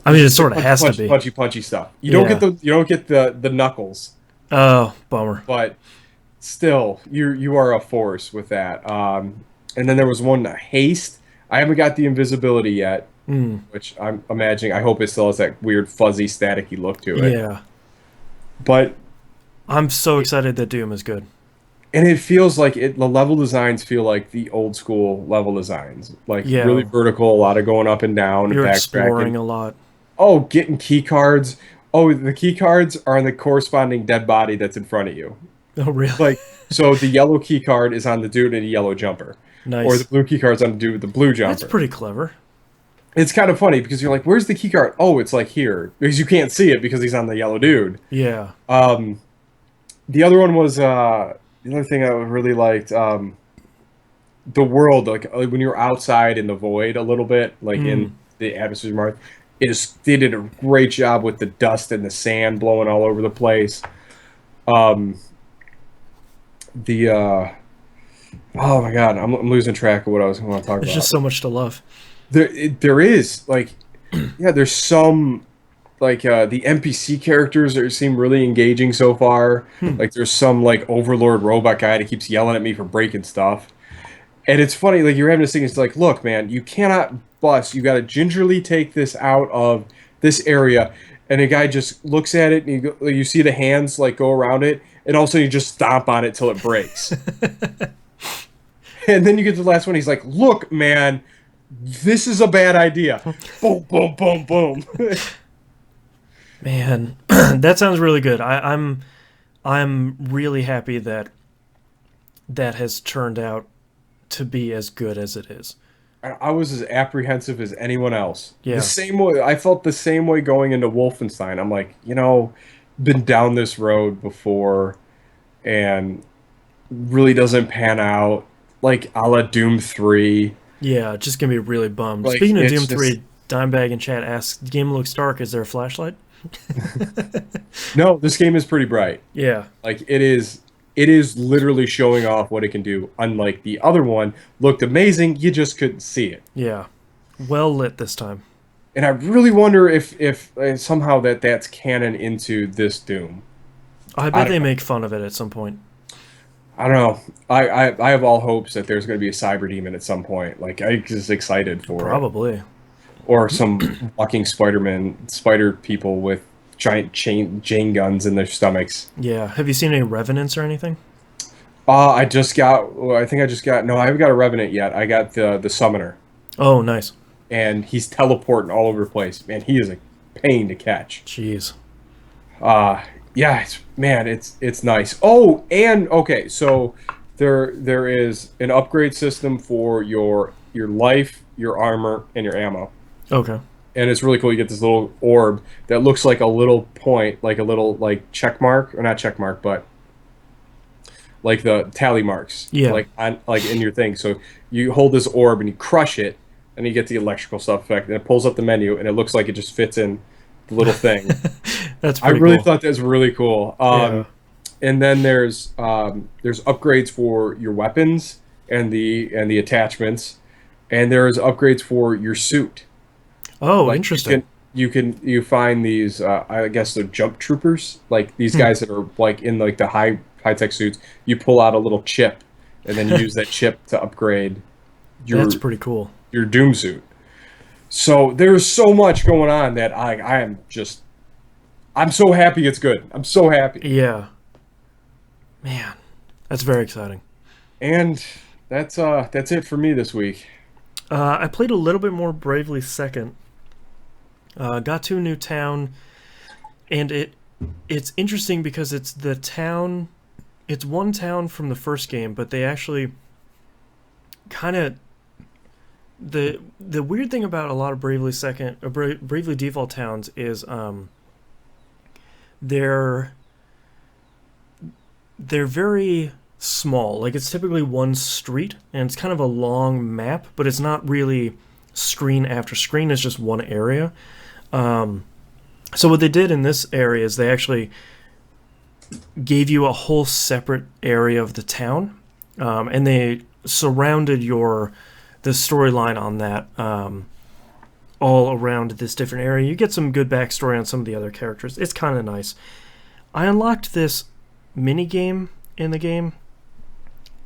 I mean, it sort of has to Punch, be. punchy stuff. You don't get the knuckles, Oh, bummer. but still, you are a force with that. And then there was one haste. I haven't got the invisibility yet, Mm. which I'm imagining. I hope it still has that weird fuzzy, staticky look to it. Yeah. But I'm so excited that Doom is good. and it feels like it. The level designs feel like the old school level designs, like Yeah. really vertical, a lot of going up and down, You're and exploring backtracking. a lot. Oh, getting key cards. Oh, the key cards are on the corresponding dead body that's in front of you. Oh, really? Like, so the yellow key card is on the dude in a yellow jumper, or the Nice. blue key card's on the dude with the blue That's jumper. pretty clever. It's kind of funny because you're like, "Where's the key card?" Oh, it's like here because you can't see it because he's on the yellow dude. Yeah. The other one was the other thing I really liked. The world, like when you're outside in the void a little bit, like Mm. in the atmosphere of Mars. they did a great job with the dust and the sand blowing all over the place. Um, the oh my god, I'm losing track of what I was going to talk There's about. just so much to love. There is like, yeah, there's some like the NPC characters that seem really engaging so far. Hmm. Like there's some like overlord robot guy that keeps yelling at me for breaking stuff. And it's funny, like you're having this thing. It's like, look, man, you cannot bust. You got to gingerly take this out of this area. And the guy just looks at it, and you see the hands like go around it, and all of a sudden you just stomp on it till it breaks. And then you get to the last one. He's like, look, man, this is a bad idea. Boom, boom, boom, boom. Man, that sounds really good. I'm really happy that that has turned out to be as good as it is. I was as apprehensive as anyone else. The Yeah. same way I felt the same way going into Wolfenstein. I'm like, been down this road before, and really doesn't pan out. Like a la Doom 3. Yeah, just gonna be really bummed. Like Speaking of it's Doom just 3, Dimebag in chat asks, the game looks dark, is there a flashlight? no, this game is pretty bright. Yeah. Like it is literally showing off what it can do. Unlike the other one, looked amazing, you just couldn't see it. Yeah. Well lit this time. And I really wonder if somehow that's canon into this Doom. I I bet don't they know. make fun of it at some point. I don't know. I have all hopes that there's going to be a cyber demon at some point. Like I'm just excited for it. Probably. Or some walking spider people with giant chain guns in their stomachs. Yeah. Have you seen any Revenants or anything? I just got. Well, I think I just got. No, I haven't got a revenant yet. I got the summoner, Oh, nice. and he's teleporting all over the place. Man, he is a pain to catch. Jeez. Yeah, it's nice. Oh, and okay, so there is an upgrade system for your life, your armor, and your ammo. Okay. And it's really cool. You get this little orb that looks like a little point, like a little like check mark, or not check mark, but like the tally marks, Yeah. like in your thing. So you hold this orb and you crush it, and you get the electrical stuff effect, and it pulls up the menu, and it looks like it just fits in the little thing. That's I pretty really cool. thought that was really cool. Yeah. And then there's upgrades for your weapons and the attachments, and there's upgrades for your suit. Oh, Like interesting. you find these I guess they're jump troopers, like these Hmm. guys that are like in like the high tech suits. You pull out a little chip, and then you use that chip to upgrade your That's pretty cool. your Doom suit. So there's so much going on that I'm so happy it's good. I'm so happy. Yeah. Man, that's very exciting. And that's it for me this week. I played a little bit more Bravely Second. Got to a new town, and it's interesting because it's the town. It's one town from the first game, but they actually kind of the weird thing about a lot of Bravely Second or Bravely Default towns is they're very small. Like it's typically one street, and it's kind of a long map, but it's not really screen after screen. It's just one area. So what they did in this area is they actually gave you a whole separate area of the town, and they surrounded the storyline on that all around this different area. You get some good backstory on some of the other characters. It's kind of nice. I unlocked this mini game in the game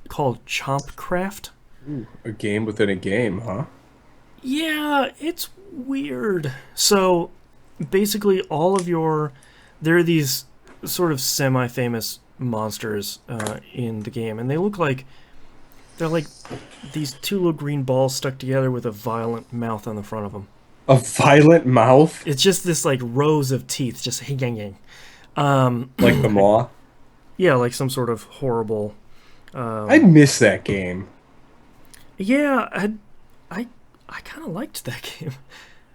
called Chompcraft. Ooh, a game within a game, huh? Yeah, it's weird. So basically there are these sort of semi-famous monsters in the game, and they're like these two little green balls stuck together with a violent mouth on the front of them. A violent mouth, It's just this like rows of teeth, just hanging. like the maw. Yeah, like some sort of horrible. I miss that game. Yeah, I kind of liked that game.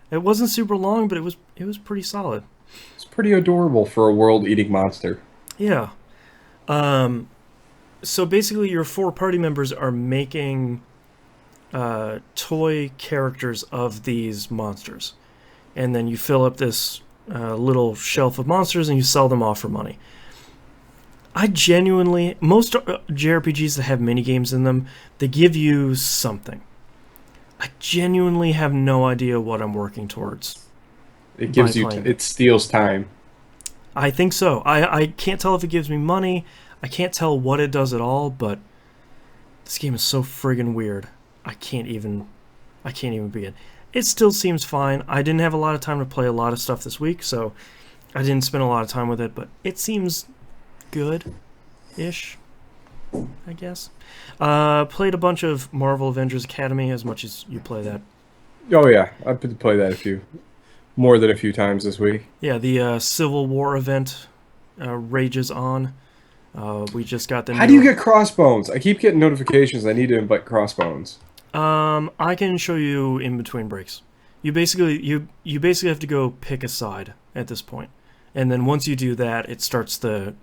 It wasn't super long, but it was pretty solid. It's pretty adorable for a world-eating monster. Yeah. So basically, your 4 party members are making toy characters of these monsters, and then you fill up this little shelf of monsters and you sell them off for money. I genuinely, most JRPGs that have mini games in them, they give you something. I genuinely have no idea what I'm working towards. It gives you, it steals time. I think so. I can't tell if it gives me money. I can't tell what it does at all, but this game is so friggin' weird. I can't even begin. It still seems fine. I didn't have a lot of time to play a lot of stuff this week, so I didn't spend a lot of time with it, but it seems good-ish, I guess. Played a bunch of Marvel Avengers Academy, as much as you play that. Oh yeah, I've been to play that more than a few times this week. Yeah, the Civil War event rages on. We just got the How do you get Crossbones? I keep getting notifications I need to invite Crossbones. I can show you in between breaks. You basically have to go pick a side at this point. And then once you do that, it starts the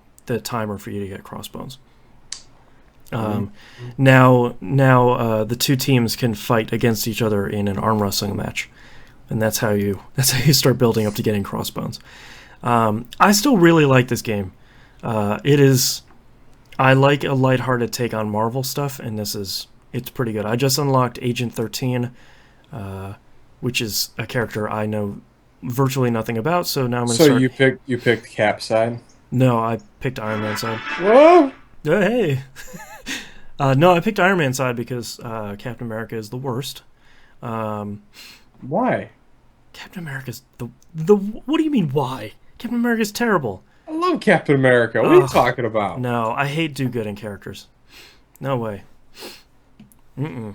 timer for you to get Crossbones. Now the two teams can fight against each other in an arm wrestling match. And that's how you start building up to getting Crossbones. I still really like this game. I like a lighthearted take on Marvel stuff, and it's pretty good. I just unlocked Agent 13, which is a character I know virtually nothing about, so now I'm going to start... So you picked Cap side? No, I picked Iron Man side. Whoa! Hey! No, I picked Iron Man side because Captain America is the worst. Why? Captain America's the... What do you mean, why? Captain America's terrible. I love Captain America. What are you talking about? No, I hate do-gooding characters. No way. No.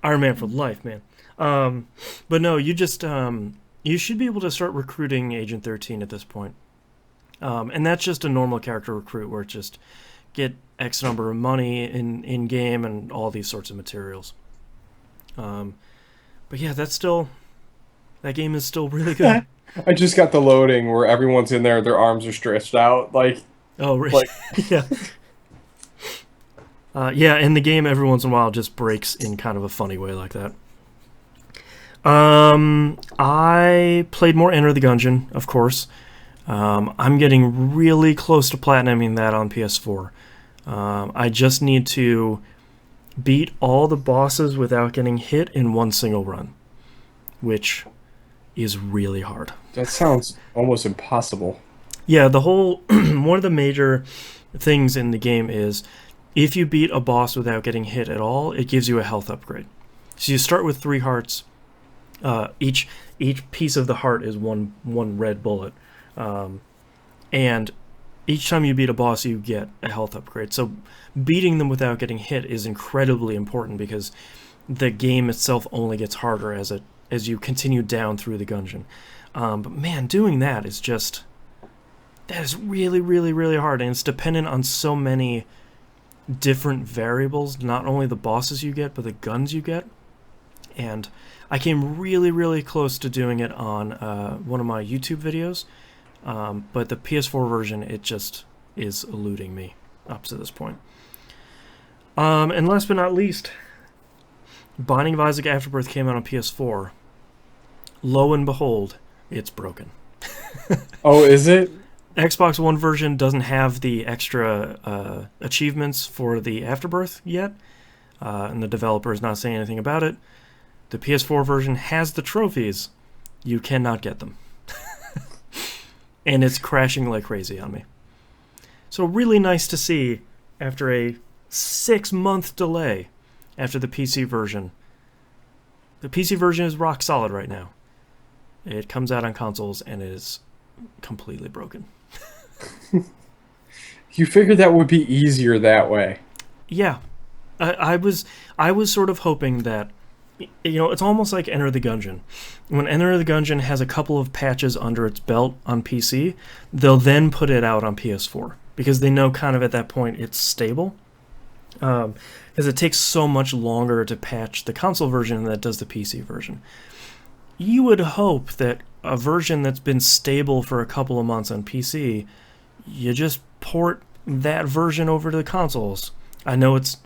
Iron Man for life, man. But no, you just... you should be able to start recruiting Agent 13 at this point. And that's just a normal character recruit where it just get X number of money in-game and all these sorts of materials. But yeah, that game is still really good. I just got the loading where everyone's in there, their arms are stretched out, like... Oh, really? Like... Yeah. Yeah, in the game, every once in a while, just breaks in kind of a funny way like that. I played more Enter the Gungeon, of course. I'm getting really close to platinuming that on PS4. I just need to beat all the bosses without getting hit in one single run, which is really hard. That sounds almost impossible. Yeah, the whole one of the major things in the game is if you beat a boss without getting hit at all, it gives you a health upgrade. So you start with 3 hearts. Each piece of the heart is one red bullet, and each time you beat a boss, you get a health upgrade. So beating them without getting hit is incredibly important because the game itself only gets harder as you continue down through the gungeon. But man, doing that is really, really, really hard, and it's dependent on so many different variables, not only the bosses you get, but the guns you get. And I came really, really close to doing it on one of my YouTube videos, but the PS4 version, it just is eluding me up to this point. And last but not least, Binding of Isaac Afterbirth came out on PS4. Lo and behold, it's broken. Oh, is it? Xbox One version doesn't have the extra achievements for the Afterbirth yet, and the developer is not saying anything about it. The PS4 version has the trophies. You cannot get them. And it's crashing like crazy on me. So really nice to see, after a 6-month delay after the PC version. The PC version is rock solid right now. It comes out on consoles and it is completely broken. You figured that would be easier that way. Yeah. I was sort of hoping that, you know, it's almost like Enter the Gungeon. When Enter the Gungeon has a couple of patches under its belt on PC, they'll then put it out on PS4 because they know kind of at that point it's stable. Because it takes so much longer to patch the console version than it does the PC version. You would hope that a version that's been stable for a couple of months on PC, you just port that version over to the consoles. I know it's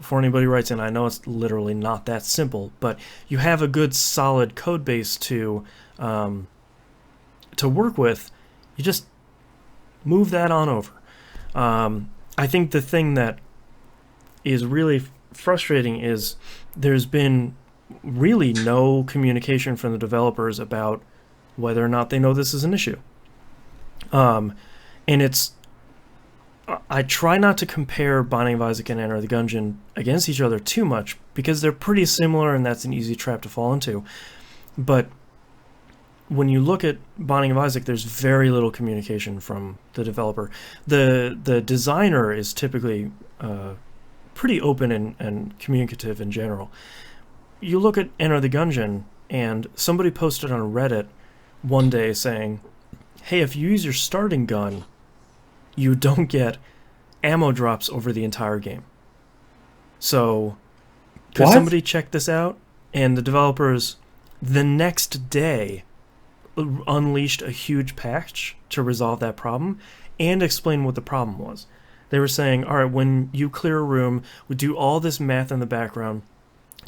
for anybody who writes in, I know it's literally not that simple, but you have a good solid code base to work with. You just move that on over. I think the thing that is really frustrating is there's been really no communication from the developers about whether or not they know this is an issue. And it's, I try not to compare Binding of Isaac and Enter the Gungeon against each other too much because they're pretty similar and that's an easy trap to fall into. But when you look at Binding of Isaac, there's very little communication from the developer. The designer is typically pretty open and communicative in general. You look at Enter the Gungeon, and somebody posted on Reddit one day saying, hey, if you use your starting gun, you don't get ammo drops over the entire game. So, could somebody check this out? And the developers, the next day, unleashed a huge patch to resolve that problem and explain what the problem was. They were saying, all right, when you clear a room, we do all this math in the background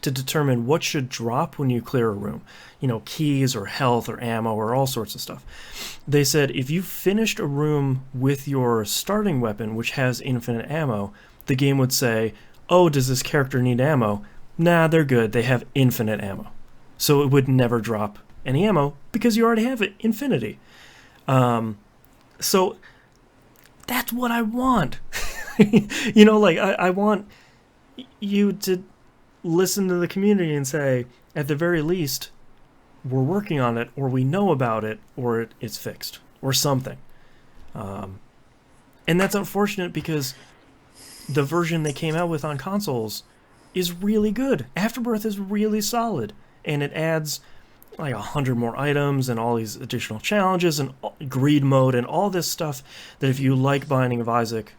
to determine what should drop when you clear a room. You know, keys or health or ammo or all sorts of stuff. They said if you finished a room with your starting weapon, which has infinite ammo, the game would say, oh, does this character need ammo? Nah, they're good. They have infinite ammo. So it would never drop any ammo because you already have it, infinity. So that's what I want. You know, like I want you to listen to the community and say, at the very least, we're working on it, or we know about it, or it's fixed, or something. And that's unfortunate because the version they came out with on consoles is really good. Afterbirth is really solid, and it adds like 100 more items and all these additional challenges and greed mode and all this stuff that if you like Binding of Isaac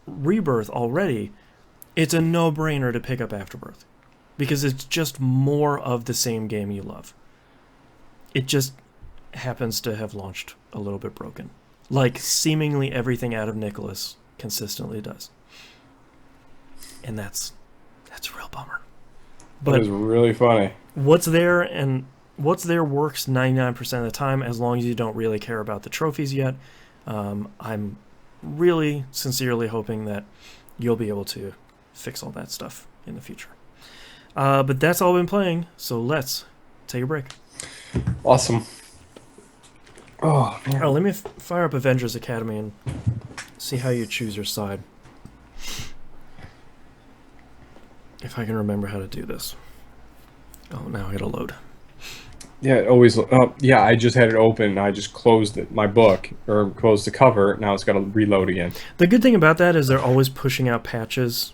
Rebirth already, it's a no-brainer to pick up Afterbirth because it's just more of the same game you love. It just happens to have launched a little bit broken, like seemingly everything out of Nicholas consistently does. And that's a real bummer. But it was really funny. What's there works 99% of the time as long as you don't really care about the trophies yet. I'm really sincerely hoping that you'll be able to fix all that stuff in the future. But that's all I've been playing, so let's take a break. Awesome. Oh, man. Oh, let me fire up Avengers Academy and see how you choose your side. If I can remember how to do this. Oh, now I gotta load. Yeah, it always. Yeah, I just had it open. I just closed my book, or closed the cover. Now it's got to reload again. The good thing about that is they're always pushing out patches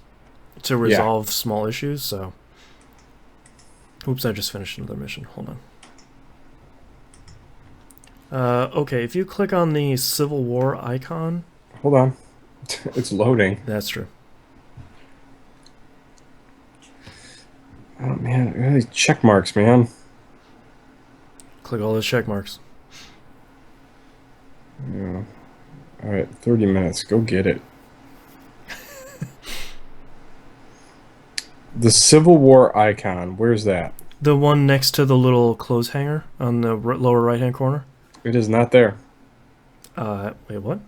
to resolve small issues, so... Oops, I just finished another mission. Hold on. Okay, if you click on the Civil War icon... Hold on. It's loading. That's true. Oh, man. Really check marks, man. Click all those check marks. Yeah. All right, 30 minutes. Go get it. The Civil War icon. Where's that? The one next to the little clothes hanger on the lower right-hand corner? It is not there. Wait, what?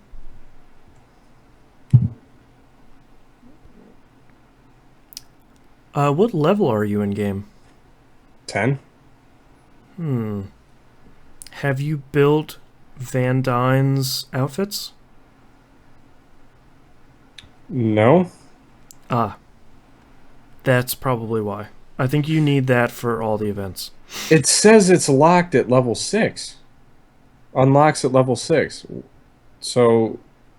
What level are you in game? 10? Have you built Van Dyne's outfits? No. Ah. That's probably why. I think you need that for all the events. It says it's locked at level 6. Unlocks at level 6. So,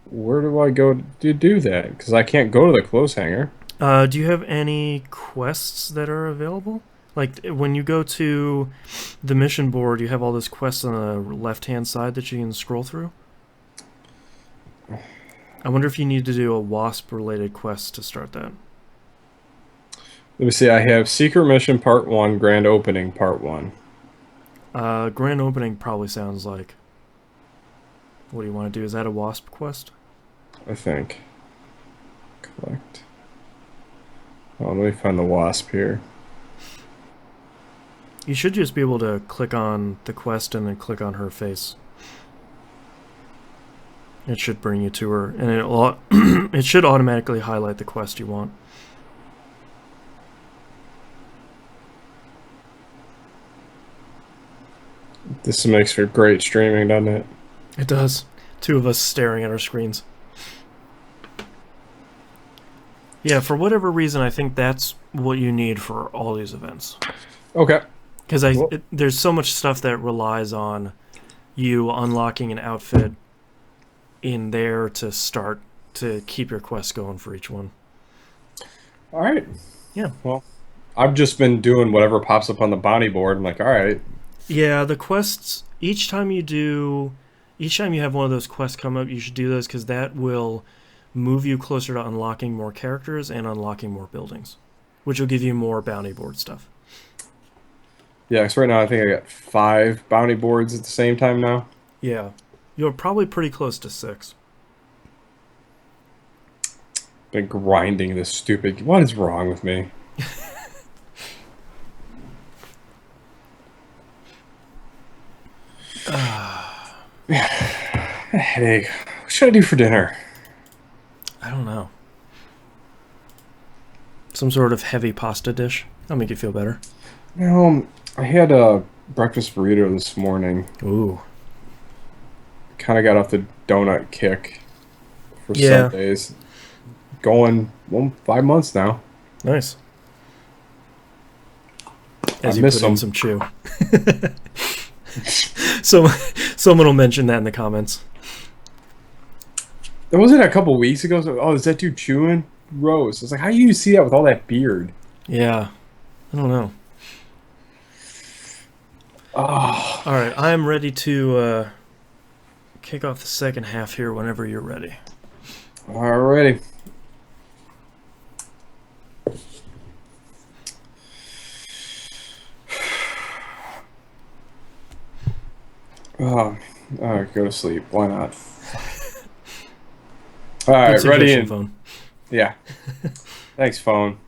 where do I go to do that? Because I can't go to the clothes hanger. Do you have any quests that are available? Like, when you go to the mission board, you have all those quests on the left-hand side that you can scroll through? I wonder if you need to do a WASP-related quest to start that. Let me see. I have Secret Mission Part 1, Grand Opening Part 1. Grand Opening probably sounds like... What do you want to do? Is that a WASP quest? I think. Collect. Oh, let me find the wasp here. You should just be able to click on the quest and then click on her face. It should bring you to her, and it should automatically highlight the quest you want. This makes for great streaming, doesn't it? It does. Two of us staring at our screens. Yeah, for whatever reason, I think that's what you need for all these events. Okay. Because there's so much stuff that relies on you unlocking an outfit in there to start to keep your quest going for each one. All right. Yeah. Well, I've just been doing whatever pops up on the bounty board. I'm like, all right. Yeah, the quests, each time you have one of those quests come up, you should do those because that will move you closer to unlocking more characters and unlocking more buildings, which will give you more bounty board stuff. Yeah, because right now I think I got 5 bounty boards at the same time now. Yeah. You're probably pretty close to 6. Been grinding this stupid... What is wrong with me? Headache. What should I do for dinner? I don't know. Some sort of heavy pasta dish. That'll make you feel better. No, I had a breakfast burrito this morning. Ooh. Kind of got off the donut kick for Yeah. Sundays. Going 5 months now. Nice. As I you miss put in them. some chew. So someone will mention that in the comments. It wasn't a couple weeks ago. So, oh, is that dude chewing? Gross. It's like, how do you see that with all that beard? Yeah. I don't know. Oh. All right, I am ready to kick off the second half here whenever you're ready. Alrighty. Oh, all right, go to sleep. Why not? All right, Good ready suggestion, and phone. yeah. Thanks, phone.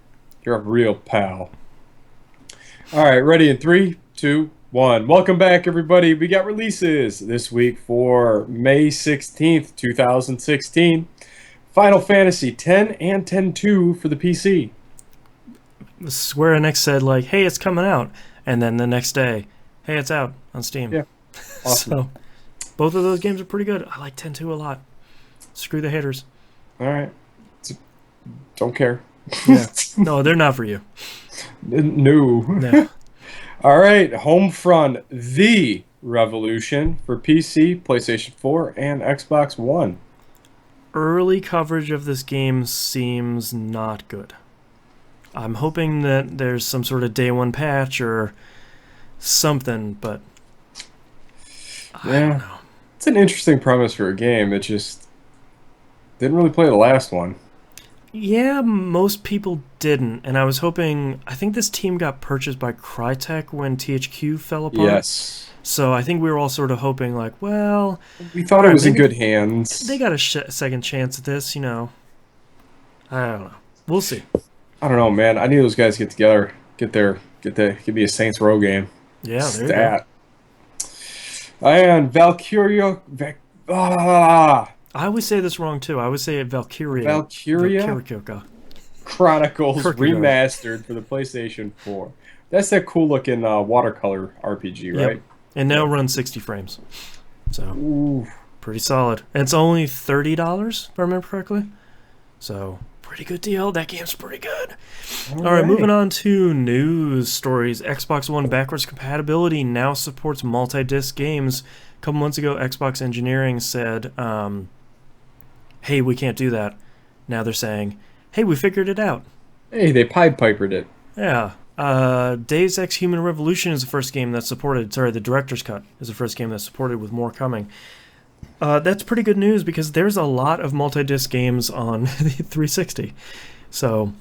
You're a real pal. All right, ready in 3, 2, 1. Welcome back, everybody. We got releases this week for May 16th, 2016. Final Fantasy X and X-2 for the PC. Square Enix said, like, hey, it's coming out. And then the next day, hey, it's out on Steam. Yeah. Awesome. So, both of those games are pretty good. I like X-2 a lot. Screw the haters. All right. Don't care. Yeah. No, they're not for you. No. No. All right. Homefront The Revolution for PC, PlayStation 4, and Xbox One. Early coverage of this game seems not good. I'm hoping that there's some sort of day one patch or something, but I don't know. It's an interesting premise for a game. It just didn't really play the last one. Yeah, most people didn't, and I was hoping... I think this team got purchased by Crytek when THQ fell apart. Yes. So I think we were all sort of hoping, like, well... We thought it was in good hands. They got a second chance at this, you know. I don't know. We'll see. I don't know, man. I need those guys to get together, give me a Saints Row game. Yeah, there you go. And Valkyria. I always say this wrong, too. I always say it Valkyria. Valkyria Chronicles Remastered for the PlayStation 4. That's that cool-looking watercolor RPG, right? Yep. And now runs 60 frames. So, ooh, pretty solid. And it's only $30, if I remember correctly. So, pretty good deal. That game's pretty good. All right, moving on to news stories. Xbox One backwards compatibility now supports multi-disc games. A couple months ago, Xbox Engineering said, hey, we can't do that. Now they're saying, hey, we figured it out. Hey, they Pied Pipered it. Yeah. Deus Ex Human Revolution is the first game that's supported. Sorry, the Director's Cut is the first game that's supported, with more coming. That's pretty good news because there's a lot of multi-disc games on the 360. So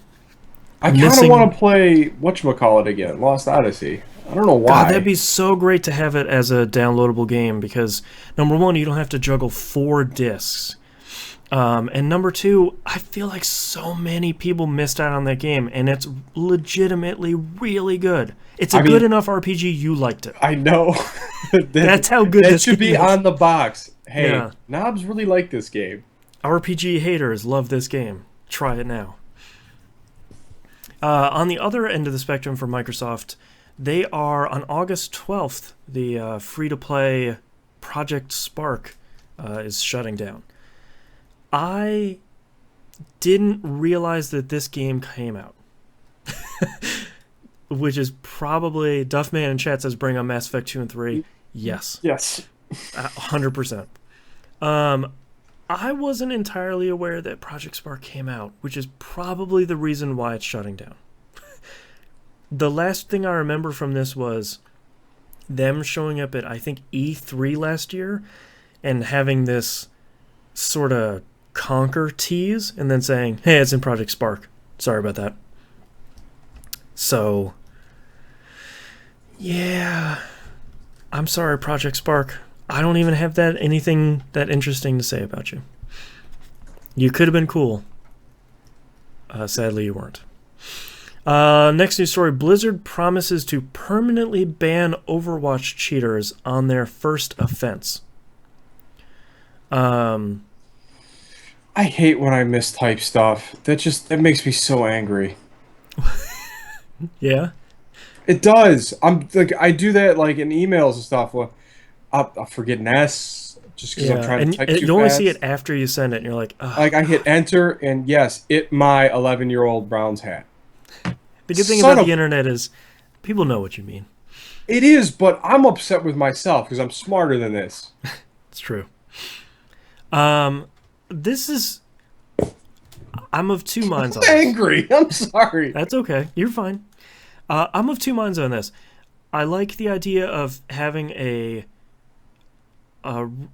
I kind of want to play whatchamacallit again, Lost Odyssey. I don't know why. God, that'd be so great to have it as a downloadable game because, number one, you don't have to juggle 4 discs. And number 2, I feel like so many people missed out on that game, and it's legitimately really good. It's a good enough RPG you liked it. I know. That's how good this should game be is. on the box. Hey, Yeah. Knobs really like this game. RPG haters love this game. Try it now. On the other end of the spectrum for Microsoft, they are on August 12th, the free-to-play Project Spark is shutting down. I didn't realize that this game came out. Which is probably... Duffman in chat says bring on Mass Effect 2 and 3. Yes. Yes. 100%. I wasn't entirely aware that Project Spark came out, which is probably the reason why it's shutting down. The last thing I remember from this was them showing up at, I think, E3 last year and having this sort of conquer tease and then saying, hey, it's in Project Spark. Sorry about that. So, yeah. I'm sorry, Project Spark. I don't even have anything that interesting to say about you. You could have been cool. Sadly, you weren't. Next news story. Blizzard promises to permanently ban Overwatch cheaters on their first offense. I hate when I mistype stuff. That makes me so angry. Yeah? It does. I'm like, I do that like in emails and stuff. I'll forget an S just because I'm trying to type too fast. You only see it after you send it, and you're like, oh, like I hit enter, and yes, my 11-year-old Browns hat. The good thing about the internet is people know what you mean. It is, but I'm upset with myself because I'm smarter than this. It's true. This is... I'm of two minds on this. Angry. I'm sorry. That's okay. You're fine. I'm of two minds on this. I like the idea of having a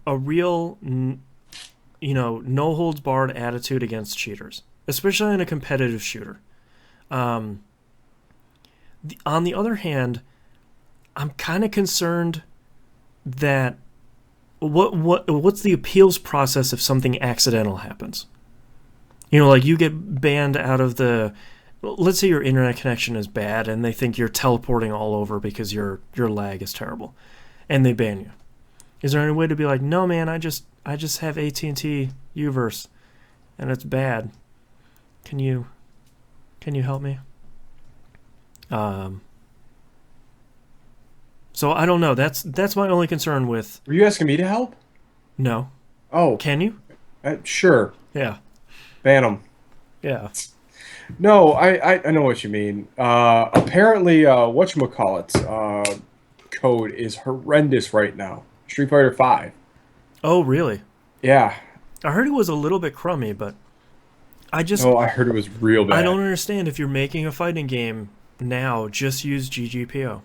real, no holds barred attitude against cheaters, especially in a competitive shooter. On the other hand, I'm kind of concerned that what's the appeals process if something accidental happens? Like you get banned out of the... Let's say your internet connection is bad and they think you're teleporting all over because your lag is terrible, and they ban you. Is there any way to be like, no, man, I just have AT&T Uverse, and it's bad. Can you help me? So I don't know. That's my only concern with... Were you asking me to help? No. Oh. Can you? Sure. Yeah. Ban them. Yeah. No, I know what you mean. Apparently, whatchamacallit, code is horrendous right now. Street Fighter V. Oh, really? Yeah. I heard it was a little bit crummy, but I heard it was real bad. I don't understand. If you're making a fighting game now, just use GGPO.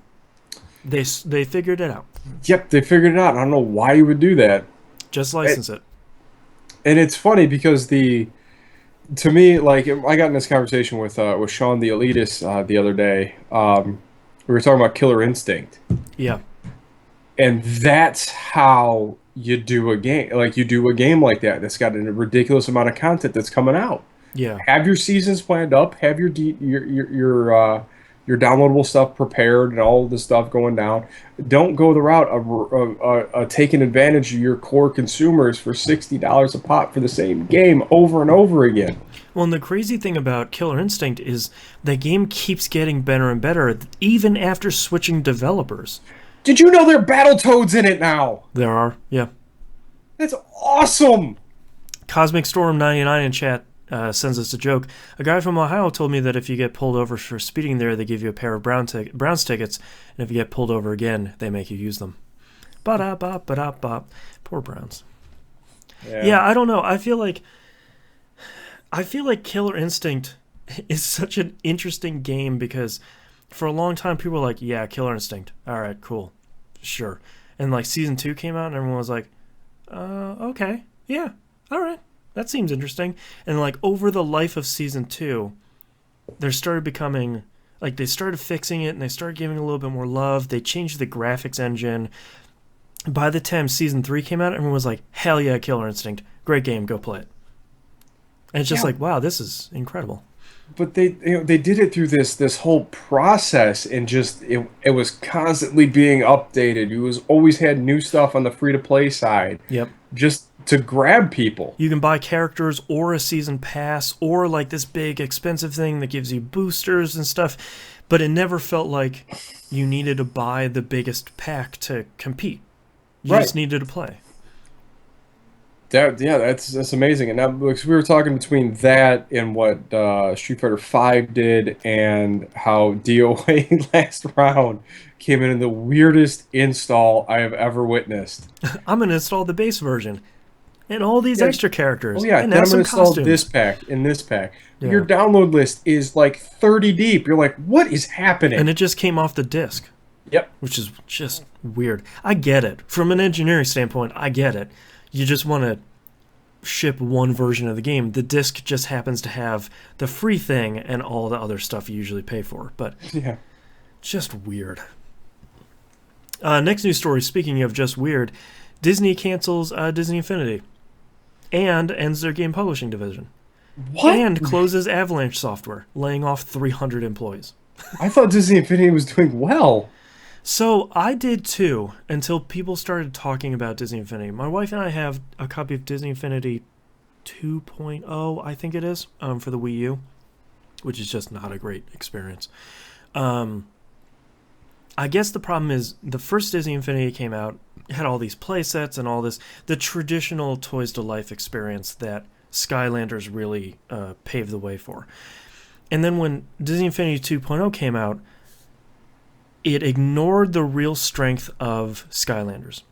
They figured it out. Yep, they figured it out. I don't know why you would do that. Just license it. And it's funny because to me, like, I got in this conversation with Sean the Elitist the other day. We were talking about Killer Instinct. Yeah. And that's how you do a game. Like, you do a game like that that's got a ridiculous amount of content that's coming out. Yeah. Have your seasons planned up. Have your downloadable stuff prepared and all of the stuff going down. Don't go the route of taking advantage of your core consumers for $60 a pop for the same game over and over again. Well, and the crazy thing about Killer Instinct is the game keeps getting better and better, even after switching developers. Did you know there are Battletoads in it now? There are, yeah. That's awesome! Cosmic Storm 99 in chat sends us a joke. A guy from Ohio told me that if you get pulled over for speeding there, they give you a pair of Browns tickets, and if you get pulled over again, they make you use them. Ba-da-bop, ba-da-bop. Poor Browns. Yeah, I don't know. I feel like Killer Instinct is such an interesting game because for a long time people were like, yeah, Killer Instinct. All right, cool. Sure. And like Season 2 came out and everyone was like, okay. Yeah. All right. That seems interesting. And like over the life of Season 2, there started becoming, like, they started fixing it and they started giving it a little bit more love. They changed the graphics engine. By the time Season 3 came out, everyone was like, hell yeah, Killer Instinct. Great game, go play it. And it's just Yeah, like, wow, this is incredible. but they did it through this whole process, and just it was constantly being updated. You was always had new stuff on the free to play side, Yep. just to grab people. You can buy characters or a season pass or like this big expensive thing that gives you boosters and stuff, but it never felt like you needed to buy the biggest pack to compete. You Right. just needed to play. Yeah, that's amazing. And now, because we were talking between that and what Street Fighter Five did, and how DOA last round came in the weirdest install I have ever witnessed. I'm going to install the base version and all these Yeah. extra Oh characters yeah, and then have I'm gonna some install this costumes. pack and this pack. Your Yeah. download list is like 30 deep. You're like, what is And happening? it just came off the disc, Yep. which is just weird. I get it. From an engineering standpoint, I get it. You just want to ship one version of the game. The disc just happens to have the free thing and all the other stuff you usually pay for, but Yeah. just weird. Next news story, speaking of just weird, Disney cancels Disney Infinity and ends their game publishing division What? and closes Avalanche Software, laying off 300 employees. I thought Disney Infinity was doing well. So I did too, until people started talking about Disney Infinity. My wife and I have a copy of Disney Infinity 2.0, I think it is, for the Wii U, which is just not a great experience. I guess the problem is the first Disney Infinity came out, had all these play sets and all this, the traditional Toys to Life experience that Skylanders really paved the way for. And then when Disney Infinity 2.0 came out, it ignored the real strength of Skylanders.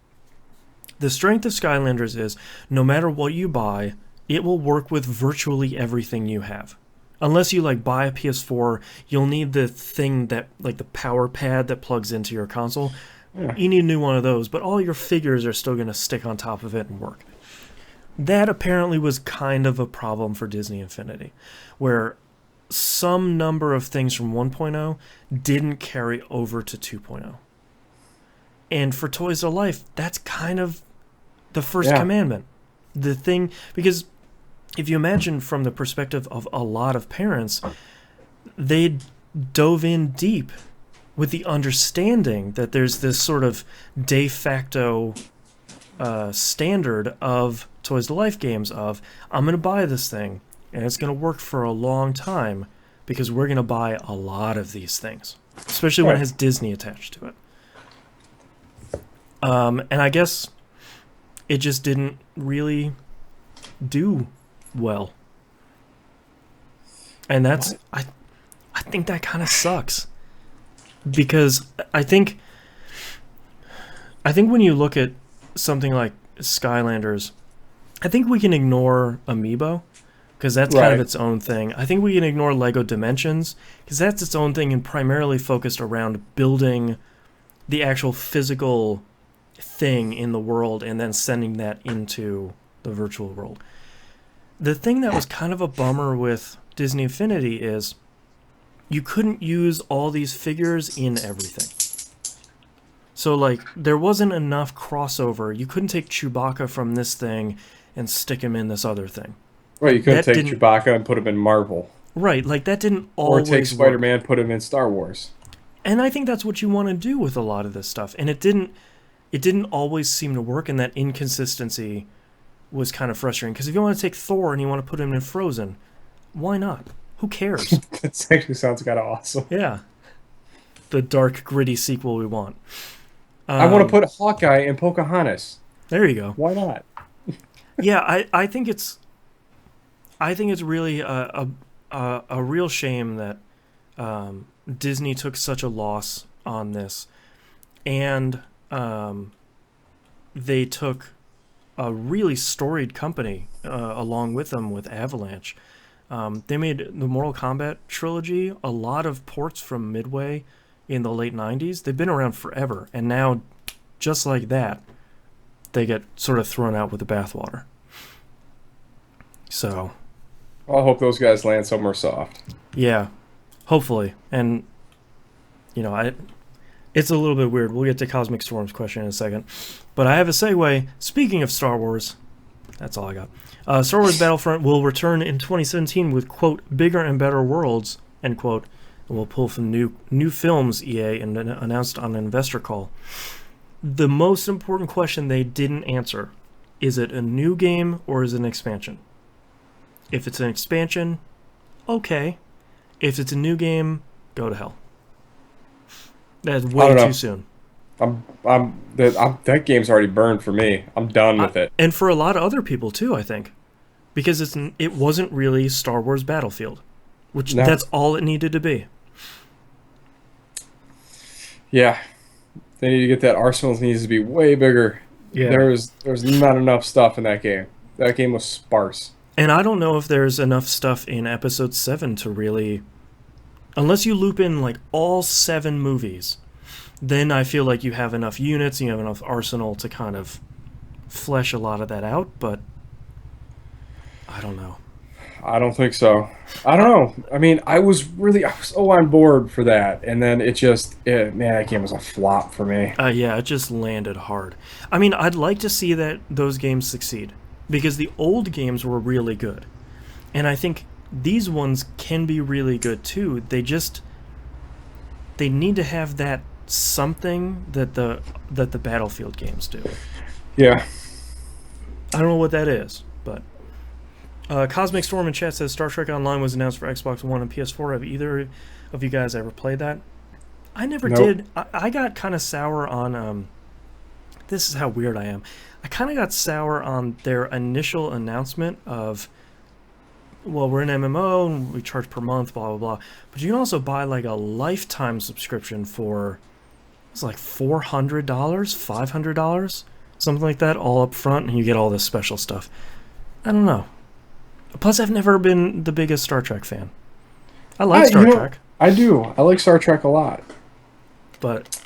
The strength of Skylanders is no matter what you buy, it will work with virtually everything you have. Unless you like buy a PS4, you'll need the thing that like the power pad that plugs into your console. Yeah. You need a new one of those, but all your figures are still going to stick on top of it and work. That apparently was kind of a problem for Disney Infinity, where some number of things from 1.0 didn't carry over to 2.0. And for Toys to Life, that's kind of the first Yeah. commandment. The thing, because if you imagine from the perspective of a lot of parents, they dove in deep with the understanding that there's this sort of de facto standard of Toys to Life games of, I'm going to buy this thing, and it's going to work for a long time because we're going to buy a lot of these things, especially when it Right. has Disney attached to it. And I guess it just didn't really do well. And that's, I think that kind of sucks. Because I think when you look at something like Skylanders, I think we can ignore Amiibo because that's kind of Right. its own thing. I think we can ignore Lego Dimensions because that's its own thing and primarily focused around building the actual physical thing in the world and then sending that into the virtual world. The thing that was kind of a bummer with Disney Infinity is you couldn't use all these figures in everything. So, like, there wasn't enough crossover. You couldn't take Chewbacca from this thing and stick him in this other thing. Right, you couldn't That take didn't- Chewbacca and put him in Marvel. Right, like, that didn't Or always take work. Spider-Man, put him in Star Wars. And I think that's what you want to do with a lot of this stuff. And it didn't always seem to work, and that inconsistency was kind of frustrating. Because if you want to take Thor and you want to put him in Frozen, why not? Who cares? That actually sounds kind of awesome. Yeah. The dark, gritty sequel we want. I want to put Hawkeye in Pocahontas. There you go. Why not? Yeah, I think it's really a real shame that Disney took such a loss on this, and they took a really storied company along with them with Avalanche. They made the Mortal Kombat trilogy, a lot of ports from Midway in the late 90s. They've been around forever, and now, just like that, they get sort of thrown out with the bathwater. So, I hope those guys land somewhere soft. yeah, hopefully. And, you know, it's a little bit weird. We'll get to Cosmic Storm's question in a second. But I have a segue. Speaking of Star Wars, That's all I got. Star Wars Battlefront will return in 2017 with, quote, bigger and better worlds, end quote, and will pull from new films, EA announced on an investor call. The most important question they didn't answer, is it a new game or is it an expansion? If it's an expansion, okay. If it's a new game, go to hell. That's way too soon. That game's already burned for me. I'm done with it. And for a lot of other people too, I think, because it wasn't really Star Wars Battlefield, which that's all it needed to be. Yeah, they need to get that arsenal. Needs to be way bigger. Yeah, there's not enough stuff in that game. That game was sparse. And I don't know if there's enough stuff in Episode 7 to really, unless you loop in like all 7 movies. Then I feel like you have enough units, you have enough arsenal to kind of flesh a lot of that out, but I don't know. I don't think so. I don't know. I mean, I was so on board for that, and then that game was a flop for me. Yeah, it just landed hard. I mean, I'd like to see those games succeed, because the old games were really good. And I think these ones can be really good too. They need to have that something that the Battlefield games do. Yeah. I don't know what that is, but Cosmic Storm in chat says Star Trek Online was announced for Xbox One and PS4. Have either of you guys ever played that? I never did. I got kind of sour on this is how weird I am. I kind of got sour on their initial announcement of, well, we're an MMO and we charge per month, blah, blah, blah. But you can also buy like a lifetime subscription for, it's like $400, $500, something like that, all up front, and you get all this special stuff. I don't know. Plus, I've never been the biggest Star Trek fan. I like Star Trek. I do. I like Star Trek a lot. But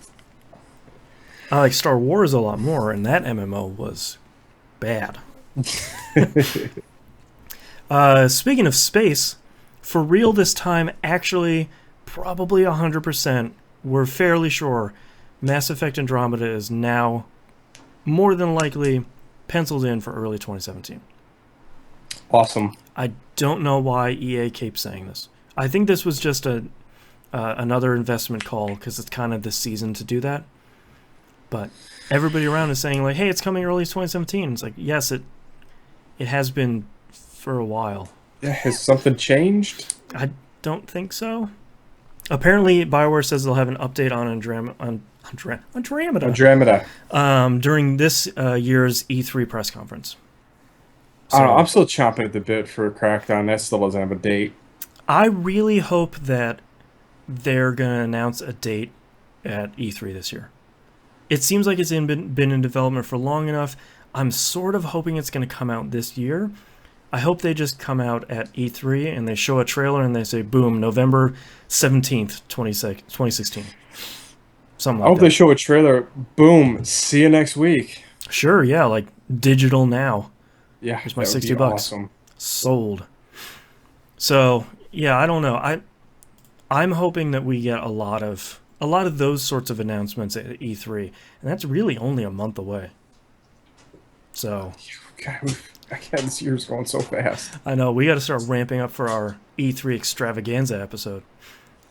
I like Star Wars a lot more, and that MMO was bad. Speaking of space, for real this time, actually, probably 100%, we're fairly sure Mass Effect Andromeda is now more than likely penciled in for early 2017. Awesome. I don't know why EA keeps saying this. I think this was just another investment call because it's kind of the season to do that. But everybody around is saying like, "Hey, it's coming early 2017." It's like, yes, it has been for a while. Yeah, has something changed? I don't think so. Apparently, BioWare says they'll have an update on Andromeda during this year's E3 press conference. So, I don't know, I'm still chomping at the bit for Crackdown. That still doesn't have a date. I really hope that they're going to announce a date at E3 this year. It seems like it's been in development for long enough. I'm sort of hoping it's going to come out this year. I hope they just come out at E3 and they show a trailer and they say, boom, November 17th, 2016. Something like that. I hope they show a trailer. Boom, see you next week. Sure, yeah, like digital now. Yeah, here's my $60. Awesome. Sold. So, yeah, I don't know. I'm hoping that we get a lot of those sorts of announcements at E3, and that's really only a month away. So, God, this year's going so fast. I know, we got to start ramping up for our E3 extravaganza episode,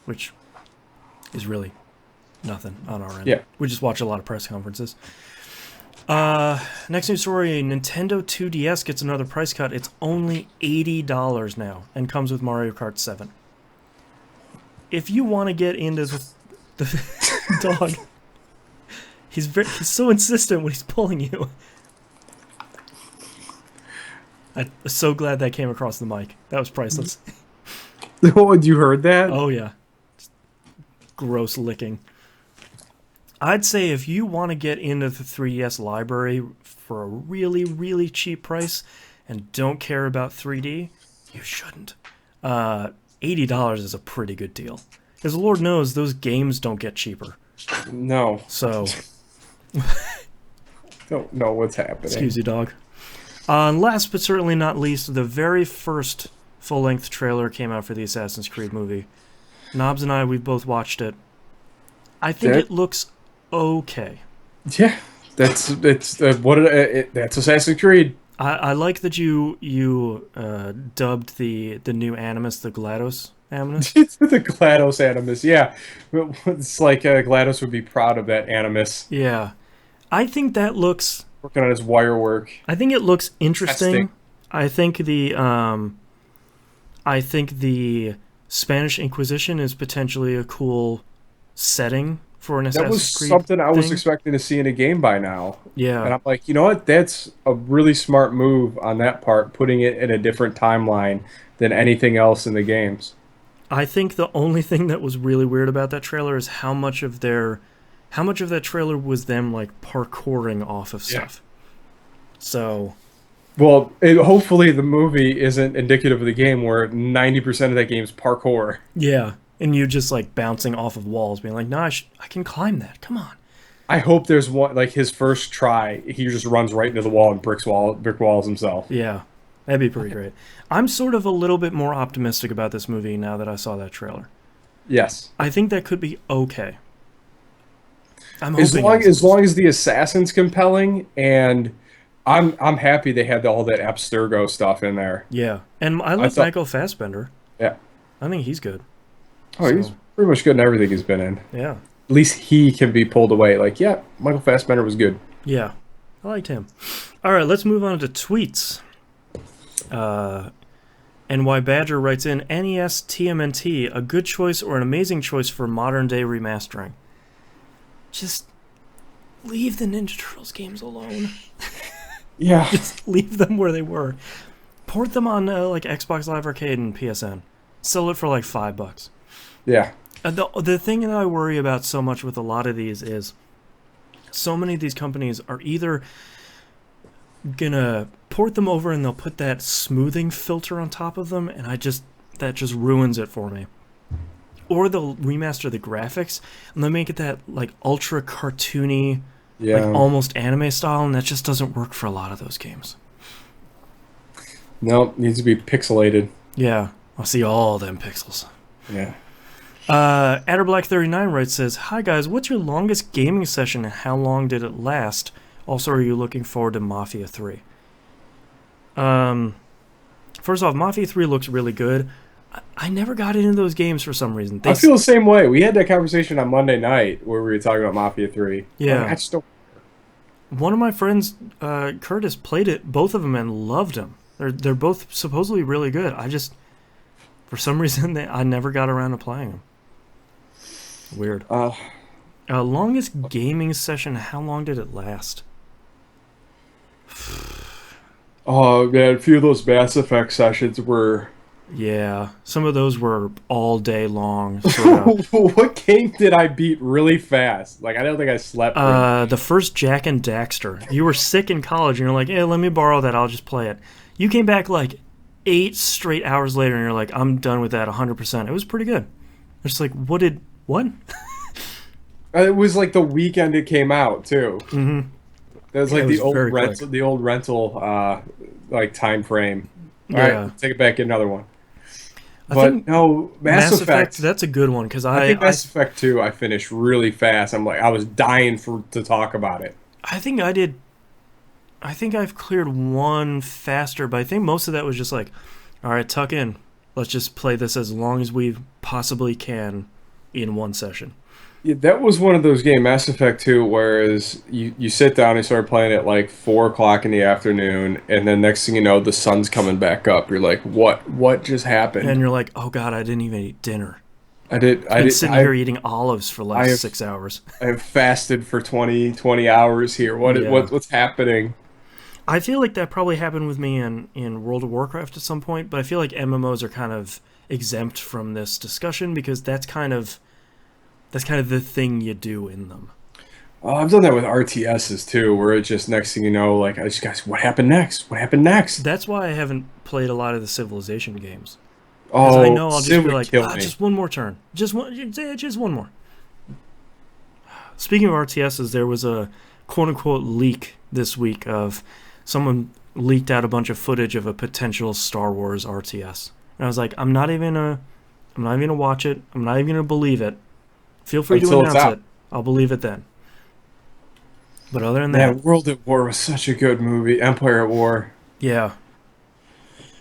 which is really nothing on our end. Yeah. We just watch a lot of press conferences. Next news story, Nintendo 2DS gets another price cut. It's only $80 now and comes with Mario Kart 7. If you want to get into the dog, he's so insistent when he's pulling you. I'm so glad that came across the mic. That was priceless. Oh, you heard that? Oh, yeah. Just gross licking. I'd say if you want to get into the 3DS library for a really, really cheap price and don't care about 3D, you shouldn't. $80 is a pretty good deal. Because Lord knows those games don't get cheaper. No. So. Don't know what's happening. Excuse you, dog. And last but certainly not least, the very first full-length trailer came out for the Assassin's Creed movie. Knobs and I, we've both watched it. I think it looks okay. Yeah, that's Assassin's Creed. I like that you dubbed the new Animus the GLaDOS Animus. It's the GLaDOS Animus. Yeah, it's like GLaDOS would be proud of that Animus Yeah, I think that looks. working on his wire work, I think it looks testing. interesting. I think the um, I think the Spanish Inquisition is potentially a cool setting for an That was Assassin's Creed something I was thing. expecting to see in a game by now. And Yeah, I'm like, you know what? That's a really smart move on that part, putting it in a different timeline than anything else in the games. I think the only thing that was really weird about that trailer is how much of that trailer was them like parkouring off of Yeah. stuff. So Well, hopefully the movie isn't indicative of the game where 90% of that game is parkour. yeah, and you just like bouncing off of walls, being like, "No, I can climb that. Come on." I hope there's one like his first try, he just runs right into the wall and brick walls himself. Yeah, that'd be pretty great. I'm sort of a little bit more optimistic about this movie now that I saw that trailer. Yes. I think that could be okay. I'm As hoping long at as least. long as the assassin's compelling, and I'm happy they had all that Abstergo stuff in there. Yeah, and I I like thought, Michael Fassbender. yeah. I think he's good. Oh, he's So pretty much good in everything he's been in. yeah, At least he can be pulled away. Like, yeah, Michael Fassbender was good. yeah, I liked him. All right, let's move on to tweets. Uh, NY Badger writes in NES TMNT, a good choice or an amazing choice for modern day remastering. Just leave the Ninja Turtles games alone. Yeah. Just leave them where they were. Port them on like Xbox Live Arcade and PSN. Sell it for like $5. Yeah. The thing that I worry about so much with a lot of these is so many of these companies are either gonna port them over and they'll put that smoothing filter on top of them, and that just ruins it for me. Or they'll remaster the graphics and they'll make it that like ultra cartoony, like Yeah. almost anime style, and that just doesn't work for a lot of those games. No, needs to be pixelated. Yeah, I'll see all them pixels. Yeah. Adderblack39 writes says, "Hi guys, what's your longest gaming session and how long did it last? Also, are you looking forward to Mafia 3?" First off, Mafia 3 looks really good. I never got into those games for some reason. I feel the same way. We had that conversation on Monday night where we were talking about Mafia 3. Yeah. I just don't. One of my friends, Curtis, played it, both of them, and loved them. They're both supposedly really good. I just, for some reason, I never got around to playing them. Weird. Longest gaming session, how long did it last? Oh, man. A few of those Mass Effect sessions were. Yeah, some of those were all day long. Sort of. What game did I beat really fast? Like, I don't think I slept. The first Jack and Daxter. You were sick in college, and you're like, "Hey, let me borrow that. I'll just play it." You came back like 8 straight hours later, and you're like, "I'm done with that 100%." It was pretty good. It's like, what? It was like the weekend it came out, too. Mm-hmm. That was Yeah, like it was very quick. the old rental, like time frame. All Yeah. right, take it back, get another one. I But think no, Mass Effect. That's a good one because I think Mass Effect 2 I finished really fast. I was dying to talk about it. I think I did. I think I've cleared one faster, but I think most of that was just like, all right, tuck in. Let's just play this as long as we possibly can in one session. Yeah, that was one of those games, Mass Effect 2, whereas you sit down and start playing at like 4 o'clock in the afternoon, and then next thing you know, the sun's coming back up. You're like, what just happened? And you're like, oh god, I didn't even eat dinner. I did. I've been sitting here eating olives for like 6 hours. I have fasted for 20 hours here. Yeah. What's happening? I feel like that probably happened with me in World of Warcraft at some point, but I feel like MMOs are kind of exempt from this discussion because that's kind of the thing you do in them. Oh, I've done that with RTSs too, where it just next thing you know, like I just guys, what happened next? What happened next? That's why I haven't played a lot of the Civilization games. Because I know I'll just Civ be would like, kill me. just one more turn. Just one more. Speaking of RTSs, there was a quote-unquote leak this week of someone leaked out a bunch of footage of a potential Star Wars RTS. And I was like, I'm not even gonna watch it. I'm not even gonna believe it. Feel free Until to it's announce out. it. I'll believe it then. But other than Man, that, World at War was such a good movie. Empire at War. Yeah.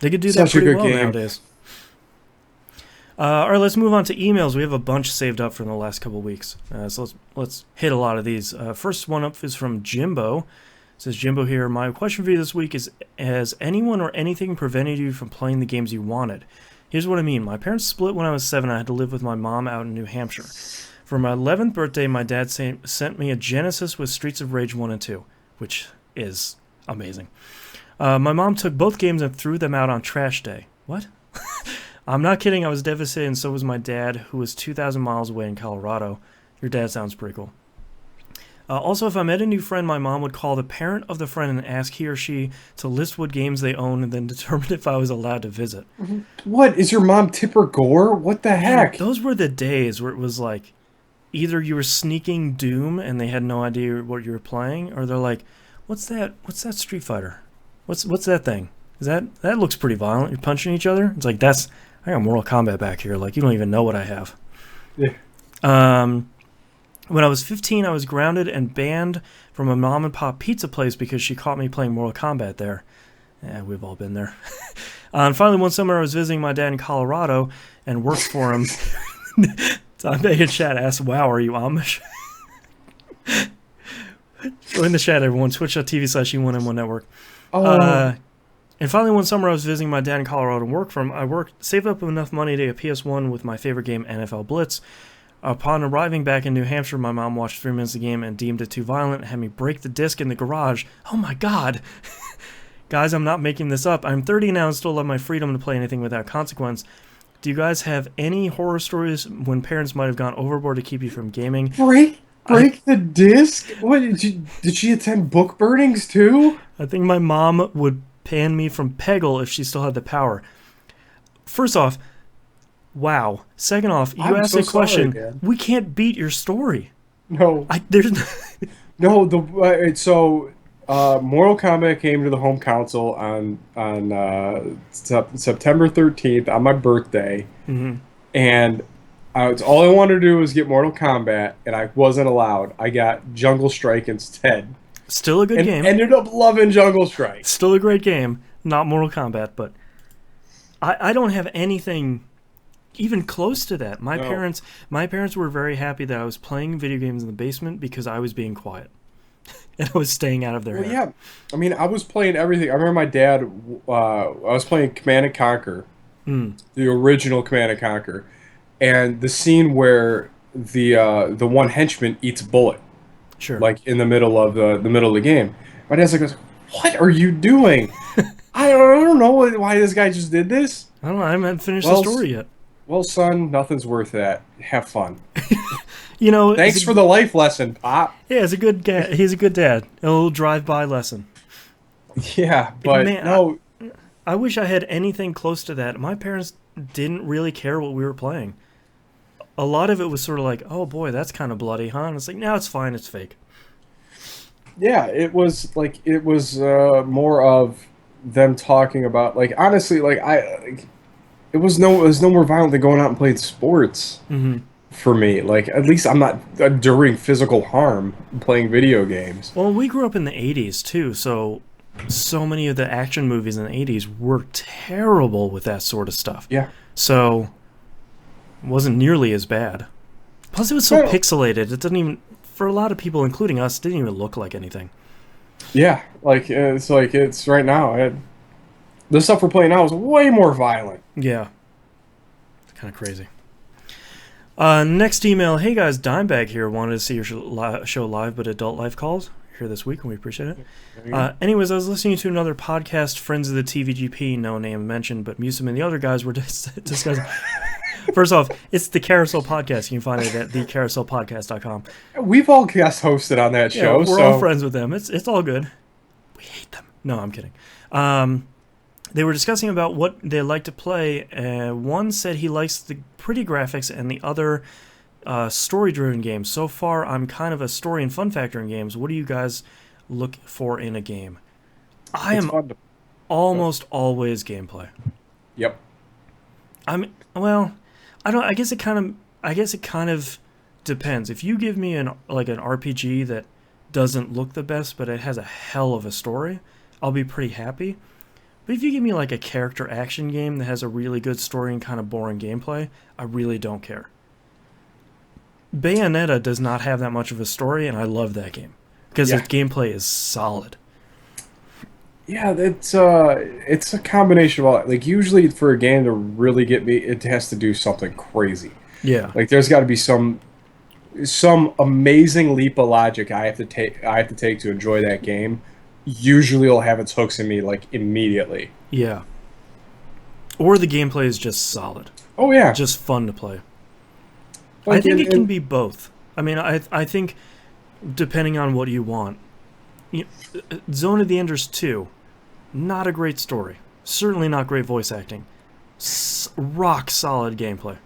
They could do that Such a pretty good well game. nowadays. All right, let's move on to emails. We have a bunch saved up from the last couple of weeks, so let's hit a lot of these. First one up is from Jimbo. It says, Jimbo here, my question for you this week is, has anyone or anything prevented you from playing the games you wanted? Here's what I mean. My parents split when I was 7. I had to live with my mom out in New Hampshire. For my 11th birthday, my dad sent me a Genesis with Streets of Rage 1 and 2, which is amazing. My mom took both games and threw them out on trash day. What? I'm not kidding. I was devastated, and so was my dad, who was 2,000 miles away in Colorado. Your dad sounds pretty cool. Also, if I met a new friend, my mom would call the parent of the friend and ask he or she to list what games they own and then determine if I was allowed to visit. What? Is your mom Tipper Gore? What the heck? Those were the days where it was like, either you were sneaking Doom and they had no idea what you were playing, or they're like, what's that Street Fighter? What's that thing? That looks pretty violent. You're punching each other? It's like, I got Mortal Kombat back here. Like, you don't even know what I have. Yeah. When I was 15, I was grounded and banned from a mom and pop pizza place because she caught me playing Mortal Kombat there. Yeah, we've all been there. And finally, one summer, I was visiting my dad in Colorado and worked for him. Tom Bacon chat asked, wow, are you Amish? Join the chat, everyone. Twitch.tv/E1M1 Network. And finally, one summer, I was visiting my dad in Colorado and worked for him. Saved up enough money to get a PS1 with my favorite game, NFL Blitz. Upon arriving back in New Hampshire, my mom watched 3 minutes of the game and deemed it too violent and had me break the disc in the garage. Oh my god! Guys, I'm not making this up. I'm 30 now and still love my freedom to play anything without consequence. Do you guys have any horror stories when parents might have gone overboard to keep you from gaming? Break the disc? What did she attend book burnings too? I think my mom would ban me from Peggle if she still had the power. First off, wow. Second off, you asked a question. Sorry, we can't beat your story. No. There's No, Mortal Kombat came to the home console on September 13th on my birthday, and all I wanted to do was get Mortal Kombat, and I wasn't allowed. I got Jungle Strike instead. Still a good game. Ended up loving Jungle Strike. Still a great game. Not Mortal Kombat, but I don't have anything even close to that. My parents were very happy that I was playing video games in the basement because I was being quiet. And I was staying out of their hair. Yeah. I mean, I was playing everything. I remember my dad, I was playing Command & Conquer, the original Command & Conquer, and the scene where the one henchman eats a bullet. Sure. Like in the middle of the game. My dad's like, what are you doing? I don't know why this guy just did this. I don't know. I haven't finished the story yet. Well, son, nothing's worth that. Have fun. Thanks for the life lesson, Pop. Yeah, he's a good dad. A little drive-by lesson. Yeah, but man, no. I wish I had anything close to that. My parents didn't really care what we were playing. A lot of it was sort of like, oh boy, that's kind of bloody, huh? And it's like, no, it's fine, it's fake. Yeah, it was more of them talking about, like, honestly, like, it was no more violent than going out and playing sports. For me, like, at least I'm not enduring physical harm playing video games. Well, we grew up in the 80s too, so many of the action movies in the 80s were terrible with that sort of stuff. Yeah. So it wasn't nearly as bad. Plus it was so pixelated, it doesn't even, for a lot of people, including us, it didn't even look like anything. Yeah, it's right now. The stuff we're playing now is way more violent. Yeah. It's kind of crazy. Next email. Hey guys, Dimebag here. Wanted to see your show live, but adult life calls here this week, and we appreciate it. Anyways, I was listening to another podcast, Friends of the TVGP, no name mentioned, but Musum and the other guys were discussing. First off, it's the Carousel Podcast. You can find it at thecarouselpodcast.com. We've all guest hosted on that show. We're all friends with them. It's all good. We hate them. No, I'm kidding. They were discussing about what they like to play. One said he likes the pretty graphics, and the other story-driven games. So far, I'm kind of a story and fun factor in games. What do you guys look for in a game? I am almost always gameplay. Yep. I guess it kind of depends. If you give me an RPG that doesn't look the best, but it has a hell of a story, I'll be pretty happy. But if you give me like a character action game that has a really good story and kind of boring gameplay, I really don't care. Bayonetta does not have that much of a story, and I love that game because Yeah. its gameplay is solid. Yeah, it's a combination of all, like usually for a game to really get me, it has to do something crazy. Yeah, Like there's got to be some amazing leap of logic I have to take to enjoy that game. Usually it'll have its hooks in me like immediately. yeah. Or the gameplay is just solid, Oh yeah. just fun to play. I Like think in, it can in be both. I mean, I think depending on what you want. You, Zone of the Enders 2, not a great story. Certainly not great voice acting. Rock solid gameplay.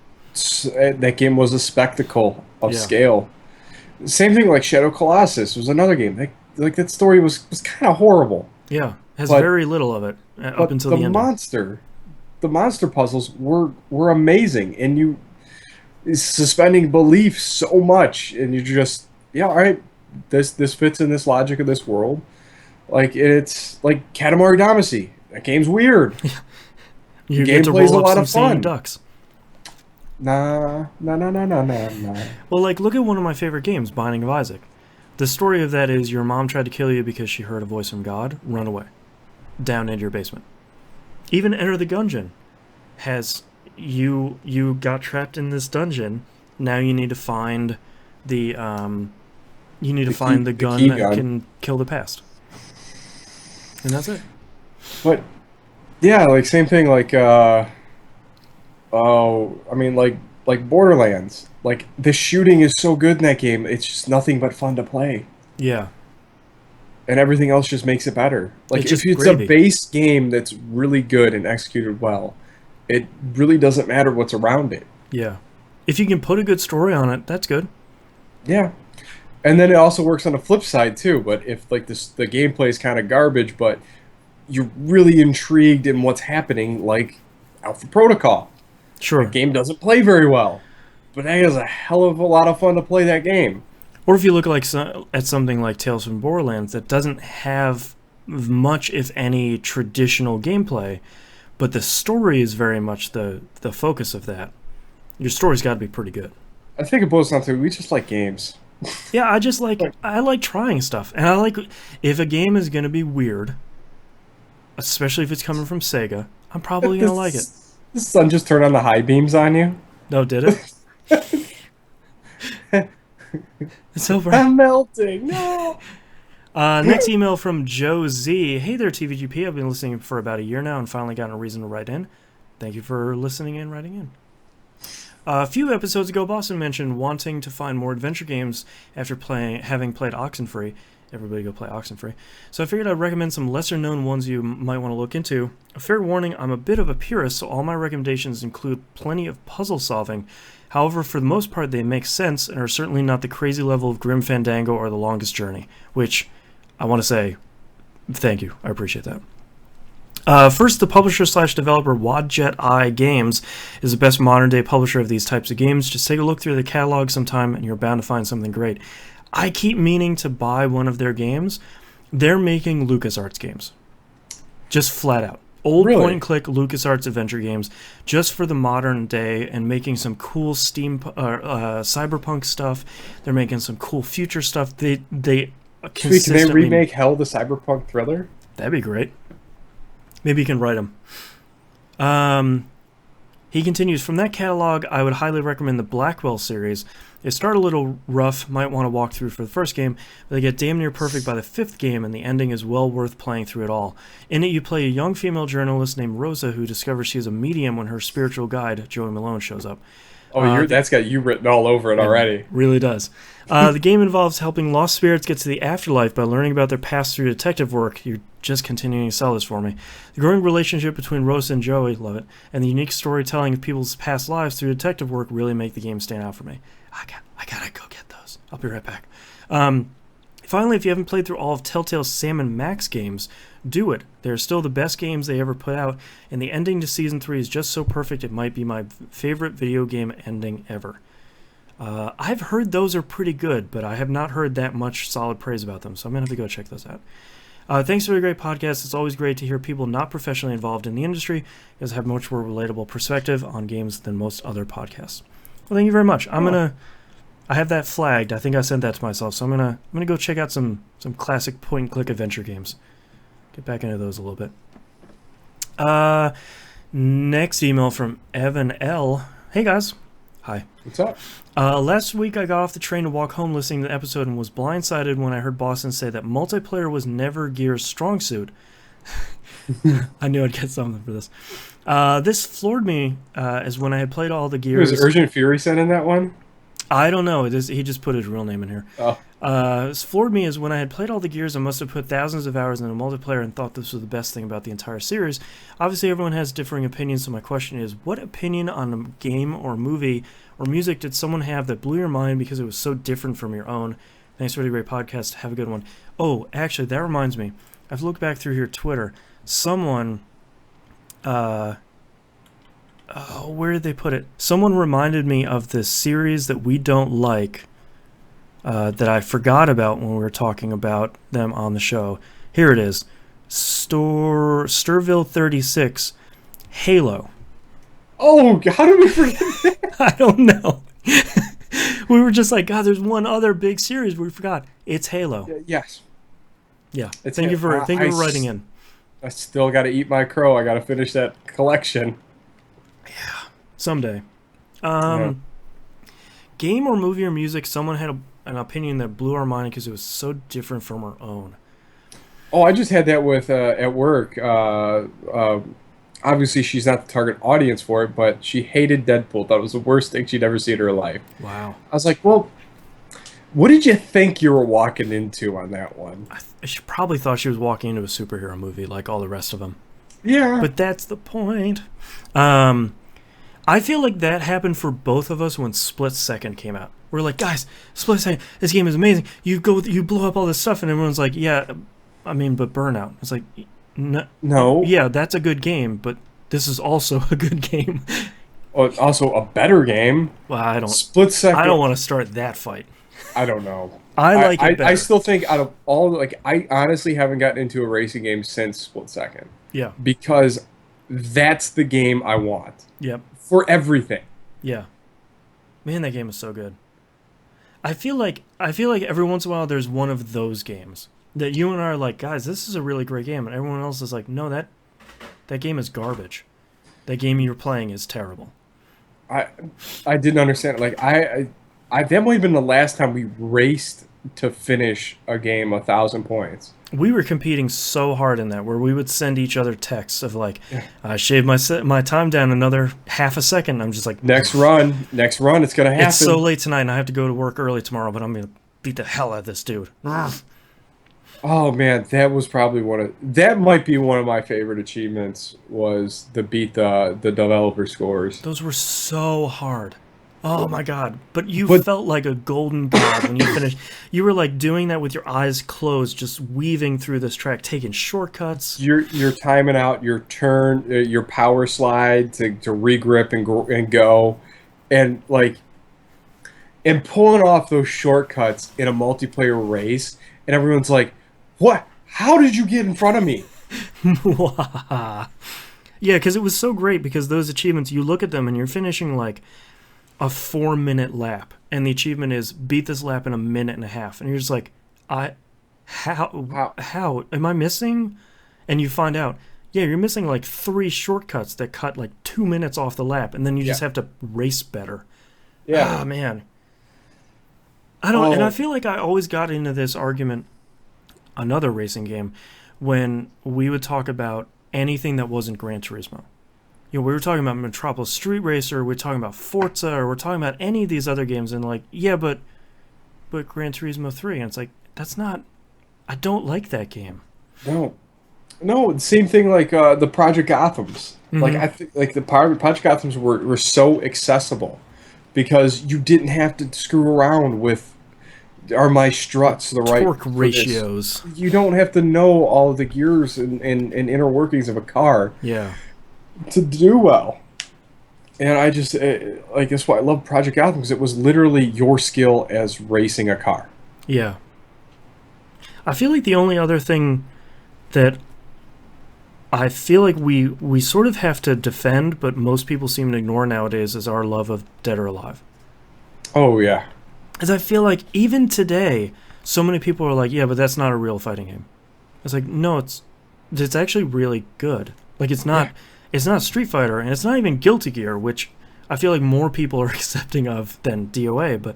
that game was a spectacle of Yeah. scale. Same thing like Shadow Colossus was another game. Like that story was kind of horrible, Yeah. Has but very little of it up but until the ending. the monster puzzles were amazing, and you suspending belief so much, and you just yeah, all right, this fits in this logic of this world. Like it's like Katamari Damacy. That game's weird. The You get to gameplay's a roll up lot some of singing fun. ducks. Nah, nah, nah, nah, nah, nah, nah. Well, like, look at one of my favorite games, Binding of Isaac. The story of that is your mom tried to kill you because she heard a voice from God. Run away. Down into your basement. Even Enter the Gungeon has you got trapped in this dungeon. Now you need to find the The gun key that gun. can kill the past. And that's it. But yeah, like same thing. Like oh, I mean like Borderlands. Like the shooting is so good in that game. It's just nothing but fun to play, Yeah. and everything else just makes it better. Like It's if just it's a gravy. base game that's really good and executed well, it really doesn't matter what's around it. Yeah. If you can put a good story on it, that's good. Yeah. And then it also works on the flip side too. But if like the gameplay is kind of garbage, but you're really intrigued in what's happening, like Alpha Protocol. That Sure. game doesn't play very well, but that is a hell of a lot of fun to play that game. Or if you look like at something like Tales from Borderlands that doesn't have much, if any, traditional gameplay, but the story is very much the focus of that. Your story's got to be pretty good. I think it boils down to we just like games. Yeah, I like trying stuff, and I like if a game is gonna be weird, especially if it's coming from Sega. I'm probably gonna like it. The sun just turned on the high beams on you. No, did it? It's over. I'm melting. No. Next email from Joe Z. Hey there, TVGP. I've been listening for about a year now and finally gotten a reason to write in. Thank you for listening and writing in. A few episodes ago, Boston mentioned wanting to find more adventure games after having played Oxenfree. Everybody go play Oxenfree. So I figured I'd recommend some lesser-known ones you might want to look into. A fair warning, I'm a bit of a purist, so all my recommendations include plenty of puzzle solving. However, for the most part, they make sense and are certainly not the crazy level of Grim Fandango or The Longest Journey, which I want to say thank you. I appreciate that. First, the publisher/developer Wadjet Eye Games is the best modern-day publisher of these types of games. Just take a look through the catalog sometime, and you're bound to find something great. I keep meaning to buy one of their games. They're making LucasArts games. Just flat out. Old Really? point-and-click LucasArts adventure games just for the modern day and making some cool cyberpunk stuff. They're making some cool future stuff. They Sweet, can they consistently... remake Hell the Cyberpunk Thriller? That'd be great. Maybe you can write them. He continues, from that catalog, I would highly recommend the Blackwell series. They start a little rough, might want to walk through for the first game, but they get damn near perfect by the fifth game, and the ending is well worth playing through it all. In it, you play a young female journalist named Rosa who discovers she is a medium when her spiritual guide, Joey Malone, shows up. Oh, that's got you written all over it already. Really does. The game involves helping lost spirits get to the afterlife by learning about their past through detective work. You're just continuing to sell this for me. The growing relationship between Rosa and Joey, love it, and the unique storytelling of people's past lives through detective work really make the game stand out for me. I gotta go get those. I'll be right back. Finally, if you haven't played through all of Telltale's Sam and Max games, do it. They're still the best games they ever put out, and the ending to Season 3 is just so perfect it might be my favorite video game ending ever. I've heard those are pretty good, but I have not heard that much solid praise about them, so I'm going to have to go check those out. Thanks for a great podcast. It's always great to hear people not professionally involved in the industry, as have much more relatable perspective on games than most other podcasts. Well, thank you very much. I have that flagged. I think I sent that to myself, so I'm gonna go check out some classic point and click adventure games. Get back into those a little bit. Next email from Evan L. Hey guys. Hi. What's up? Last week I got off the train to walk home listening to the episode and was blindsided when I heard Boston say that multiplayer was never Gear's strong suit. I knew I'd get something for this. This floored me as when I had played all the Gears. Was Urgent Fury said in that one? I don't know. He just put his real name in here. Oh. This floored me as when I had played all the Gears, I must have put thousands of hours into multiplayer and thought this was the best thing about the entire series. Obviously, everyone has differing opinions, so my question is, what opinion on a game or movie or music did someone have that blew your mind because it was so different from your own? Thanks for the great podcast. Have a good one. Oh, actually, that reminds me. I've looked back through your Twitter. Someone... where did they put it? Someone reminded me of this series that we don't like that I forgot about when we were talking about them on the show. Here it is. Sturville 36, Halo. Oh, how did we forget that? I don't know. We were just like, God, there's one other big series we forgot. It's Halo. Yes. Yeah. Thank you for writing in. I still got to eat my crow. I got to finish that collection. Yeah, someday. Game or movie or music, someone had an opinion that blew our mind because it was so different from our own. Oh, I just had that with at work. Obviously, she's not the target audience for it, but she hated Deadpool. Thought it was the worst thing she'd ever seen in her life. Wow. I was like, well, what did you think you were walking into on that one? She probably thought she was walking into a superhero movie like all the rest of them. Yeah. But that's the point. I feel like that happened for both of us when Split Second came out. We're like, guys, Split Second, this game is amazing. You blow up all this stuff, and everyone's like, yeah, I mean, but Burnout. It's like, no. Yeah, that's a good game, but this is also a good game. Also a better game. Well, Split Second. I don't want to start that fight. I don't know. I like it better. I still think out of all, I honestly haven't gotten into a racing game since Split Second. Yeah. Because that's the game I want. Yep. For everything. Yeah. Man, that game is so good. I feel like every once in a while there's one of those games that you and I are like, guys, this is a really great game, and everyone else is like, no, that game is garbage. That game you're playing is terrible. I didn't understand. Like that might have been the last time we raced to finish a game 1,000 points. We were competing so hard in that, where we would send each other texts of like, I shaved my time down another half a second. I'm just like, next run, it's gonna happen. It's so late tonight, and I have to go to work early tomorrow, but I'm gonna beat the hell out of this dude. Oh man, that might be one of my favorite achievements, was to beat the developer scores. Those were so hard. Oh my god. But you felt like a golden god when you finished. You were like doing that with your eyes closed, just weaving through this track, taking shortcuts. You're timing out your turn, your power slide to regrip and go, and pulling off those shortcuts in a multiplayer race, and everyone's like, "What? How did you get in front of me?" Yeah, because it was so great, because those achievements, you look at them and you're finishing like a 4-minute lap, and the achievement is beat this lap in a minute and a half, and you're just like, how am I missing? And you find out, yeah, you're missing like 3 shortcuts that cut like 2 minutes off the lap, and then you just have to race better. Yeah. Ah, man. And I feel like I always got into this argument, another racing game, when we would talk about anything that wasn't Gran Turismo. You know, we were talking about Metropolis Street Racer, we're talking about Forza, or we're talking about any of these other games, and like, yeah, but Gran Turismo 3, and it's like, that's not, I don't like that game. No, same thing like the Project Gothams. Mm-hmm. Like I think like the Project Gothams were so accessible because you didn't have to screw around with, are my struts the right torque ratios? You don't have to know all of the gears and inner workings of a car. Yeah. To do well. And I just that's why I love Project Gotham, because it was literally your skill as racing a car. Yeah. I feel like the only other thing that I feel like we sort of have to defend, but most people seem to ignore nowadays, is our love of Dead or Alive. Oh yeah. Because I feel like even today, so many people are like, yeah, but that's not a real fighting game. It's like, no, it's actually really good. Like Yeah. it's not Street Fighter, and it's not even Guilty Gear, which I feel like more people are accepting of than DOA, but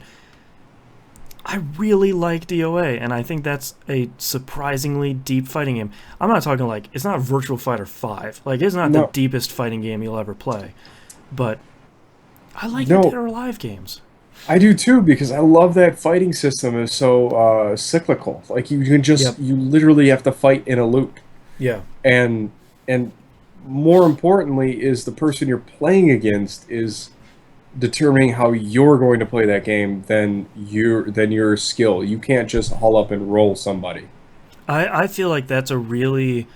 I really like DOA, and I think that's a surprisingly deep fighting game. I'm not talking like, it's not Virtual Fighter 5. Like, it's not the No. deepest fighting game you'll ever play. But I like the Dead No. or Alive games. I do too because I love that fighting system is so cyclical. Like Yep. you literally have to fight in a loop, Yeah. and and more importantly is the person you're playing against is determining how you're going to play that game than your skill. You can't just haul up and roll somebody. I feel like that's a really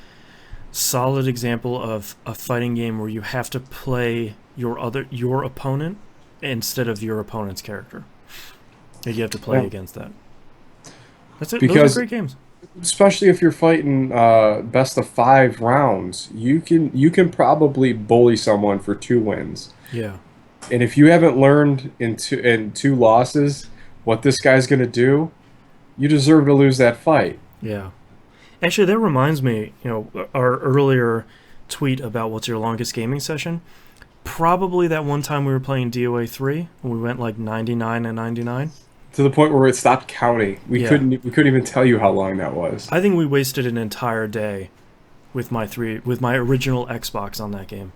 solid example of a fighting game where you have to play your opponent instead of your opponent's character. Like you have to play Yeah. against that. That's it. Those are Because great games. especially if you're fighting best of 5 rounds, you can probably bully someone for 2 wins. Yeah. And if you haven't learned in 2 losses what this guy's gonna do, you deserve to lose that fight. Yeah. Actually, that reminds me, our earlier tweet about what's your longest gaming session. Probably that one time we were playing DOA 3 when we went like 99 and 99. To the point where it stopped counting. Yeah. We couldn't even tell you how long that was. I think we wasted an entire day with my original Xbox on that game.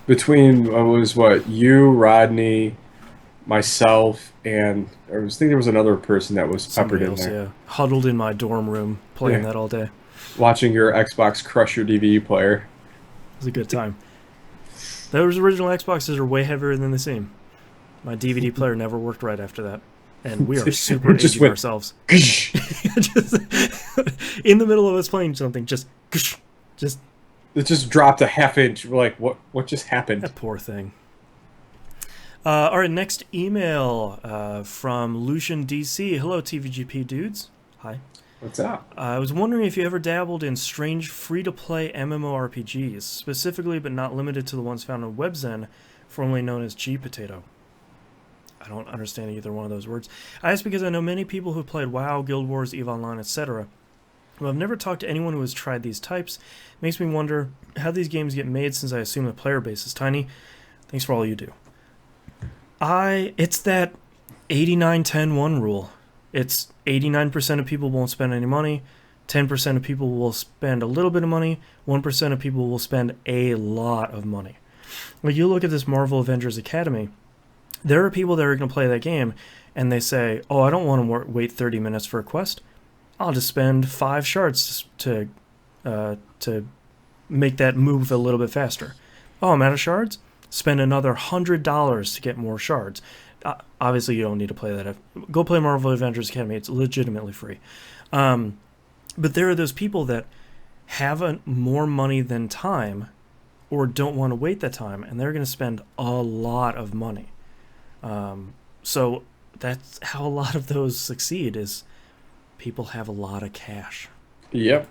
Between was what you, Rodney, myself, and I think there was another person that was peppered Somebody in else, there. yeah. Huddled in my dorm room playing Yeah, that all day. It watching your Xbox crush your DVD player. was a good time. Those original Xboxes are way heavier than they seem. My DVD player never worked right after that. And we are super It just aging went. ourselves. It Just in the middle of us playing something, just just dropped a half inch. We're like, what just happened? that poor thing. All right, next email from Lucian DC. Hello, TVGP dudes. Hi. What's up? I was wondering if you ever dabbled in strange free-to-play MMORPGs, specifically but not limited to the ones found on WebZen, formerly known as G Potato. I don't understand either one of those words. I ask because I know many people who have played WoW, Guild Wars, EVE Online, etc. But I've never talked to anyone who has tried these types. Makes me wonder how these games get made since I assume the player base is tiny. Thanks for all you do. It's that 89-10-1 rule. It's 89% of people won't spend any money, 10% of people will spend a little bit of money, 1% of people will spend a lot of money. Like you look at this Marvel Avengers Academy, there are people that are going to play that game and they say, oh, I don't want to wait 30 minutes for a quest. I'll just spend 5 shards to make that move a little bit faster. Oh, I'm out of shards? Spend another $100 to get more shards. Obviously, you don't need to play that. Go play Marvel Avengers Academy. It's legitimately free. But there are those people that have more money than time or don't want to wait that time, and they're going to spend a lot of money. So that's how a lot of those succeed is people have a lot of cash. Yep.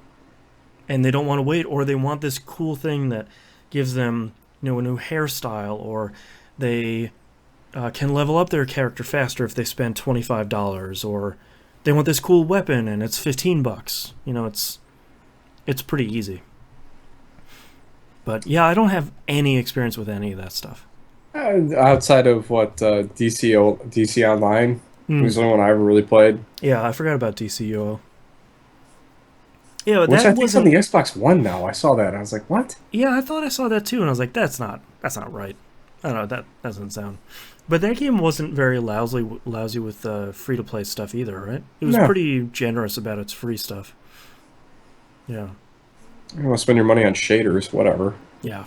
And they don't want to wait, or they want this cool thing that gives them a new hairstyle, or they can level up their character faster if they spend $25, or they want this cool weapon and it's $15. It's pretty easy. But yeah, I don't have any experience with any of that stuff. Outside of what DC Online was the Mm. only one I ever really played, Yeah, I forgot about DCUO. Yeah, but which I that think's on wasn't. the Xbox One now. I saw that. I was like, what? Yeah, I thought I saw that too, and I was like, that's not right. I don't know, that doesn't sound. But that game wasn't very lousy with free to play stuff either, right? It was No. pretty generous about its free stuff. Yeah, You want to spend your money on shaders, whatever. yeah.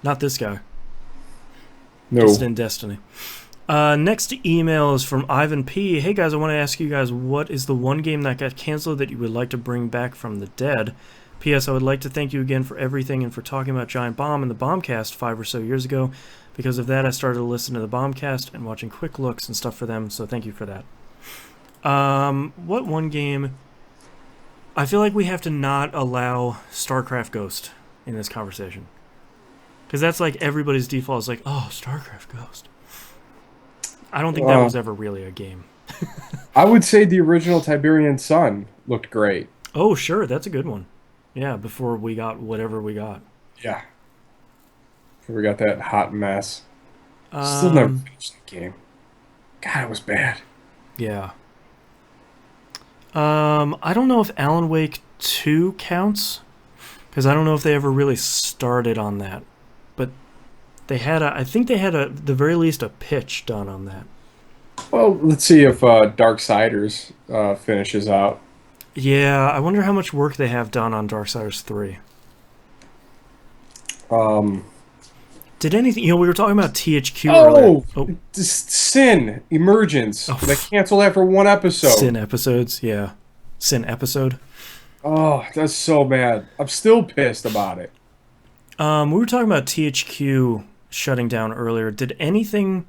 Not this guy. No. Just in Destiny. Next email is from Ivan P. Hey guys, I want to ask you guys, what is the one game that got canceled that you would like to bring back from the dead? P.S. I would like to thank you again for everything and for talking about Giant Bomb and the Bombcast 5 or so years ago. Because of that, I started to listen to the Bombcast and watching quick looks and stuff for them, so thank you for that. What one game I feel like we have to not allow StarCraft Ghost in this conversation. Because that's like everybody's default is like, oh, StarCraft Ghost. I don't think that was ever really a game. I would say the original Tiberian Sun looked great. Oh, sure, that's a good one. Yeah, before we got whatever we got. Yeah. We got that hot mess. Still never finished the game. God, it was bad. Yeah. I don't know if Alan Wake 2 counts. Because I don't know if they ever really started on that. But they had I think they had the very least a pitch done on that. Well, let's see if Darksiders finishes out. Yeah, I wonder how much work they have done on Darksiders 3. Did anything... we were talking about THQ earlier. Oh, Sin Emergence. Oh, They canceled after one episode. Sin episodes, yeah. Sin episode. Oh, that's so bad. I'm still pissed about it. We were talking about THQ shutting down earlier. Did anything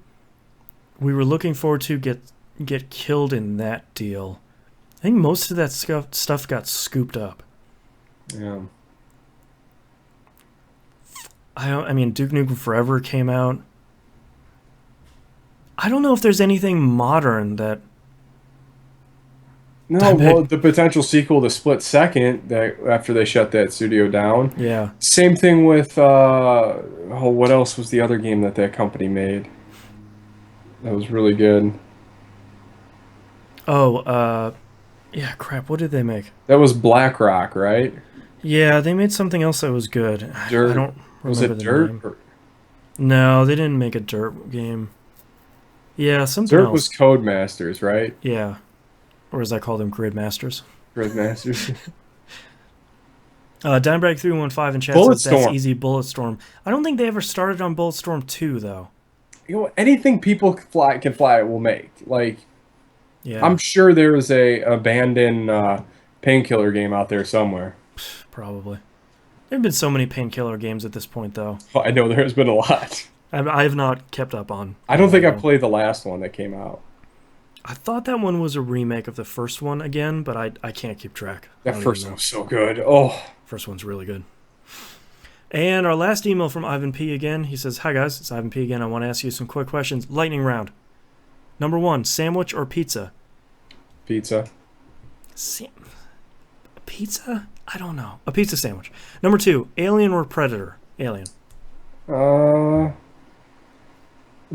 we were looking forward to get killed in that deal? I think most of that stuff got scooped up. Yeah. I mean, Duke Nukem Forever came out. I don't know if there's anything modern that... No, well, the potential sequel to Split Second that after they shut that studio down. Yeah. Same thing with what else was the other game that company made? That was really good. Oh, yeah, crap. What did they make? That was BlackRock, right? Yeah, they made something else that was good. Dirt. I don't remember Was it the Dirt? name. No, they didn't make a Dirt game. Yeah, something Dirt else. was Codemasters, right? Yeah. Or as I call them, Gridmasters. Gridmasters. Dimebag 315 in chat says that's easy. Bulletstorm. I don't think they ever started on Bulletstorm 2 though. Anything people can fly will make. Like, yeah, I'm sure there is a abandoned Painkiller game out there somewhere. Probably. There have been so many Painkiller games at this point though. Well, I know there has been a lot. I have not kept up on. I don't think I played the last one that came out. I thought that one was a remake of the first one again, but I can't keep track. That first one was so good. Oh. First one's really good. And our last email from Ivan P. again. He says, hi guys, it's Ivan P. again. I want to ask you some quick questions. Lightning round. Number 1, sandwich or pizza? Pizza. Pizza? I don't know. A pizza sandwich. Number 2, Alien or Predator? Alien. No,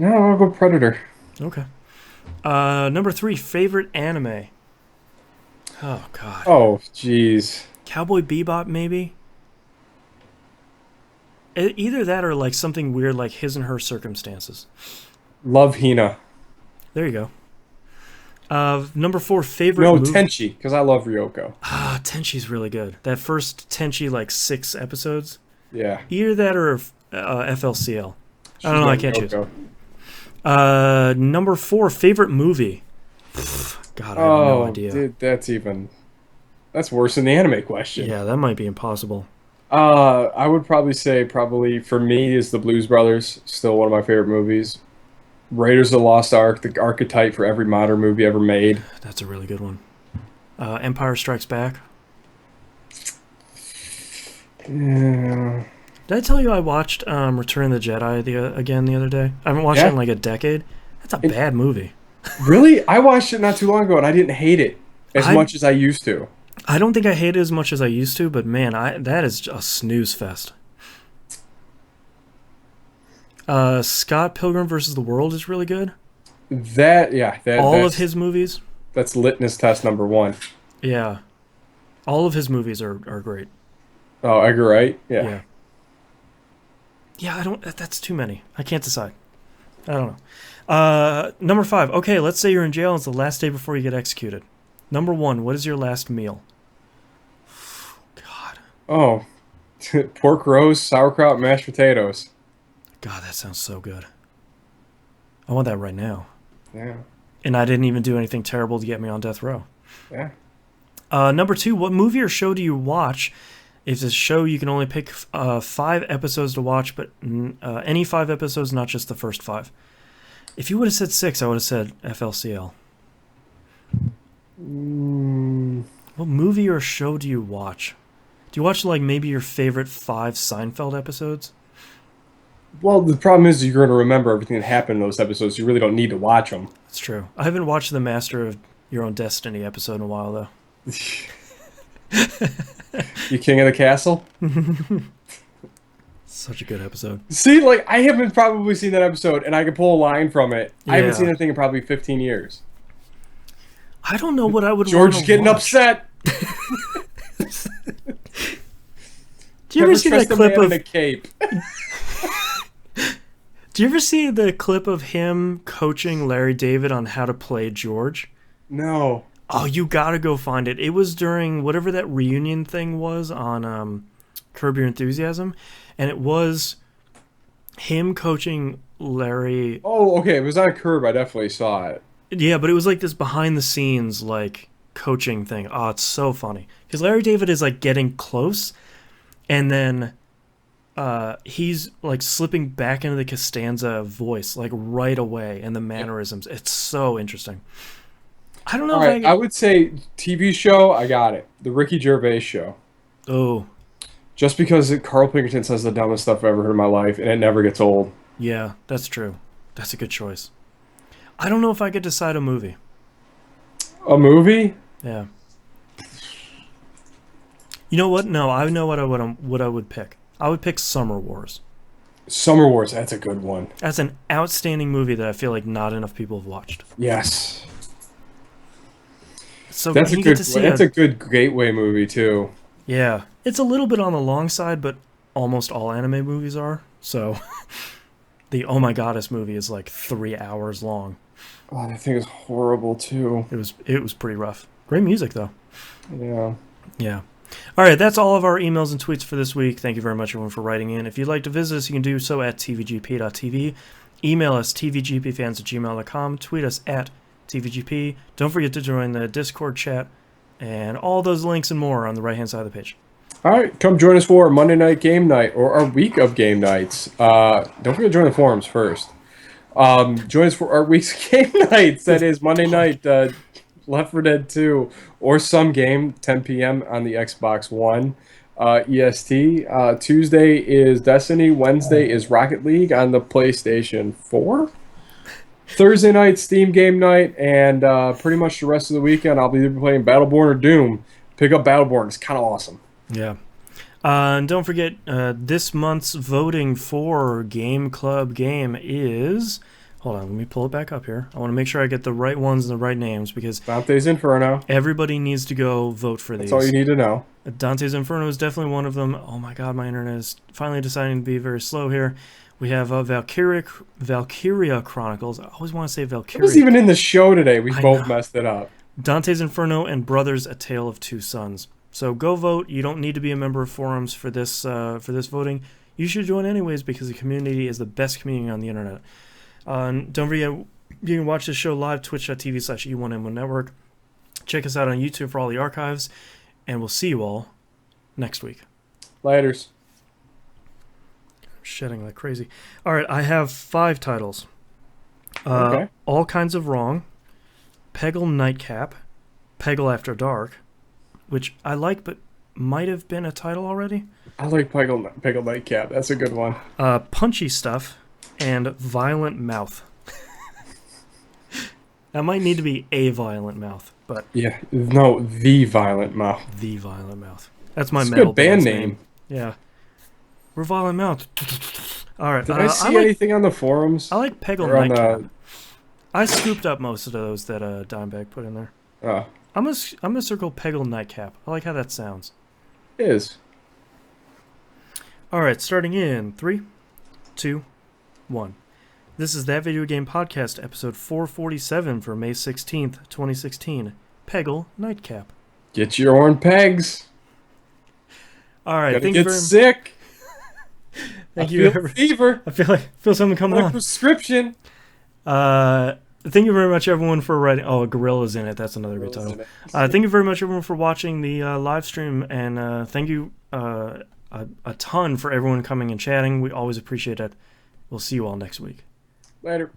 I'll go Predator. Okay. Number 3, favorite anime? Oh, God. Oh, jeez. Cowboy Bebop, maybe? Either that or like something weird like His and Her Circumstances. Love Hina. There you go. Number 4, favorite movie? Tenchi, because I love Ryoko. Ah, Tenchi's really good. That first Tenchi, like 6 episodes. Yeah. Either that or FLCL. I don't know, I can't choose. Number 4, favorite movie? God, I have no idea. Dude, that's worse than the anime question. Yeah, that might be impossible. I would probably say for me is the Blues Brothers, still one of my favorite movies. Raiders of the Lost Ark, the archetype for every modern movie ever made. That's a really good one. Empire Strikes Back. Yeah. Did I tell you I watched Return of the Jedi again the other day? I haven't watched it in like a decade. That's a bad movie. Really? I watched it not too long ago and I didn't hate it as much as I used to. I don't think I hate it as much as I used to, but man, that is a snooze fest. Scott Pilgrim vs. the World is really good. All of his movies. That's litmus test number 1. Yeah, all of his movies are great. Oh, Edgar Wright. Yeah. Yeah, I don't. That's too many. I can't decide. I don't know. Number 5. Okay, let's say you're in jail and it's the last day before you get executed. Number 1, what is your last meal? God. Oh, pork roast, sauerkraut, mashed potatoes. God, that sounds so good. I want that right now. Yeah. And I didn't even do anything terrible to get me on death row. Yeah. Number 2, what movie or show do you watch? If it's a show, you can only pick 5 episodes to watch, but any 5 episodes, not just the first 5. If you would have said 6, I would have said FLCL. What movie or show do you watch? Do you watch like maybe your favorite 5 Seinfeld episodes? Well, the problem is you're going to remember everything that happened in those episodes. You really don't need to watch them. That's true. I haven't watched the Master of Your Own Destiny episode in a while though. You King of the Castle? Such a good episode. See, like, I haven't probably seen that episode, and I can pull a line from it. I haven't Yeah. seen anything in probably 15 years. I don't know what I would George wanna is getting watch. upset. Do you ever see that clip man of? in a cape? Do you ever see the clip of him coaching Larry David on how to play George? No. Oh, you gotta go find it. It was during whatever that reunion thing was on Curb Your Enthusiasm, and it was him coaching Larry. Oh, okay. It was on Curb. I definitely saw it. Yeah, but it was like this behind the scenes like coaching thing. Oh, it's so funny because Larry David is like getting close, and then he's like slipping back into the Costanza voice like right away, and the mannerisms. It's so interesting. I don't know All if right. I would say TV show, I got it. The Ricky Gervais Show. Oh, Just because Carl Pinkerton says the dumbest stuff I've ever heard in my life, and it never gets old. yeah, that's true. That's a good choice. I don't know if I could decide a movie. A movie? Yeah. You know what? No, I know what I would pick. I would pick Summer Wars. Summer Wars. That's a good one. That's an outstanding movie that I feel like not enough people have watched. Yes. So That's a you good. get to see That's a good gateway movie too. yeah. It's a little bit on the long side, but almost all anime movies are. So the Oh My Goddess movie is like 3 hours long. Oh, that thing is horrible too. It was pretty rough. Great music though. Yeah. Yeah. All right, that's all of our emails and tweets for this week. Thank you very much, everyone, for writing in. If you'd like to visit us, you can do so at tvgp.tv. Email us, tvgpfans@gmail.com. Tweet us at tvgp. Don't forget to join the Discord chat. And all those links and more are on the right-hand side of the page. All right, come join us for our Monday night game night or our week of game nights. Don't forget to join the forums first. Join us for our week's game nights. That is Monday night, Left 4 Dead 2, or some game, 10 p.m. on the Xbox One EST. Tuesday is Destiny. Wednesday is Rocket League on the PlayStation 4. Thursday night, Steam game night, and pretty much the rest of the weekend, I'll be either playing Battleborn or Doom. Pick up Battleborn. It's kind of awesome. Yeah. And don't forget, this month's voting for Game Club game is... Hold on, let me pull it back up here. I want to make sure I get the right ones and the right names because Dante's Inferno. everybody needs to go vote for these. That's all you need to know. Dante's Inferno is definitely one of them. Oh my god, my internet is finally deciding to be very slow here. We have Valkyria Chronicles. I always want to say It Valkyria. was even in the show today. We I both know. messed it up. Dante's Inferno and Brothers: A Tale of Two Sons. So go vote. You don't need to be a member of forums for this voting. You should join anyways because the community is the best community on the internet. Don't forget, you can watch this show live, twitch.tv/E1M1 Network. Check us out on YouTube for all the archives, and we'll see you all next week. Laters. I'm shedding like crazy. All right, I have 5 titles. Okay. All Kinds of Wrong, Peggle Nightcap, Peggle After Dark, which I like but might have been a title already. I like Peggle Nightcap. That's a good one. Punchy Stuff, and Violent Mouth. That might need to be a Violent Mouth, but Yeah. No, The Violent Mouth. the Violent Mouth. That's my It's a metal good band band's name. Yeah. We're Violent Mouth. All right. Did I see anything on the forums? I like Peggle Or on Nightcap. I scooped up most of those that Dimebag put in there. I'm gonna circle Peggle Nightcap. I like how that sounds. It is. All right, starting in 3, 2, 1. This is That Video Game Podcast, episode 447 for May 16th, 2016. Peggle Nightcap. Get your own pegs. All right, Gotta thank you get very sick. Thank I you. feel fever. I feel something coming My on. prescription. Thank you very much, everyone, for writing. Oh, Gorilla's in it. That's another good title. Thank you very much, everyone, for watching the live stream, and thank you a ton for everyone coming and chatting. We always appreciate it. We'll see you all next week. Later.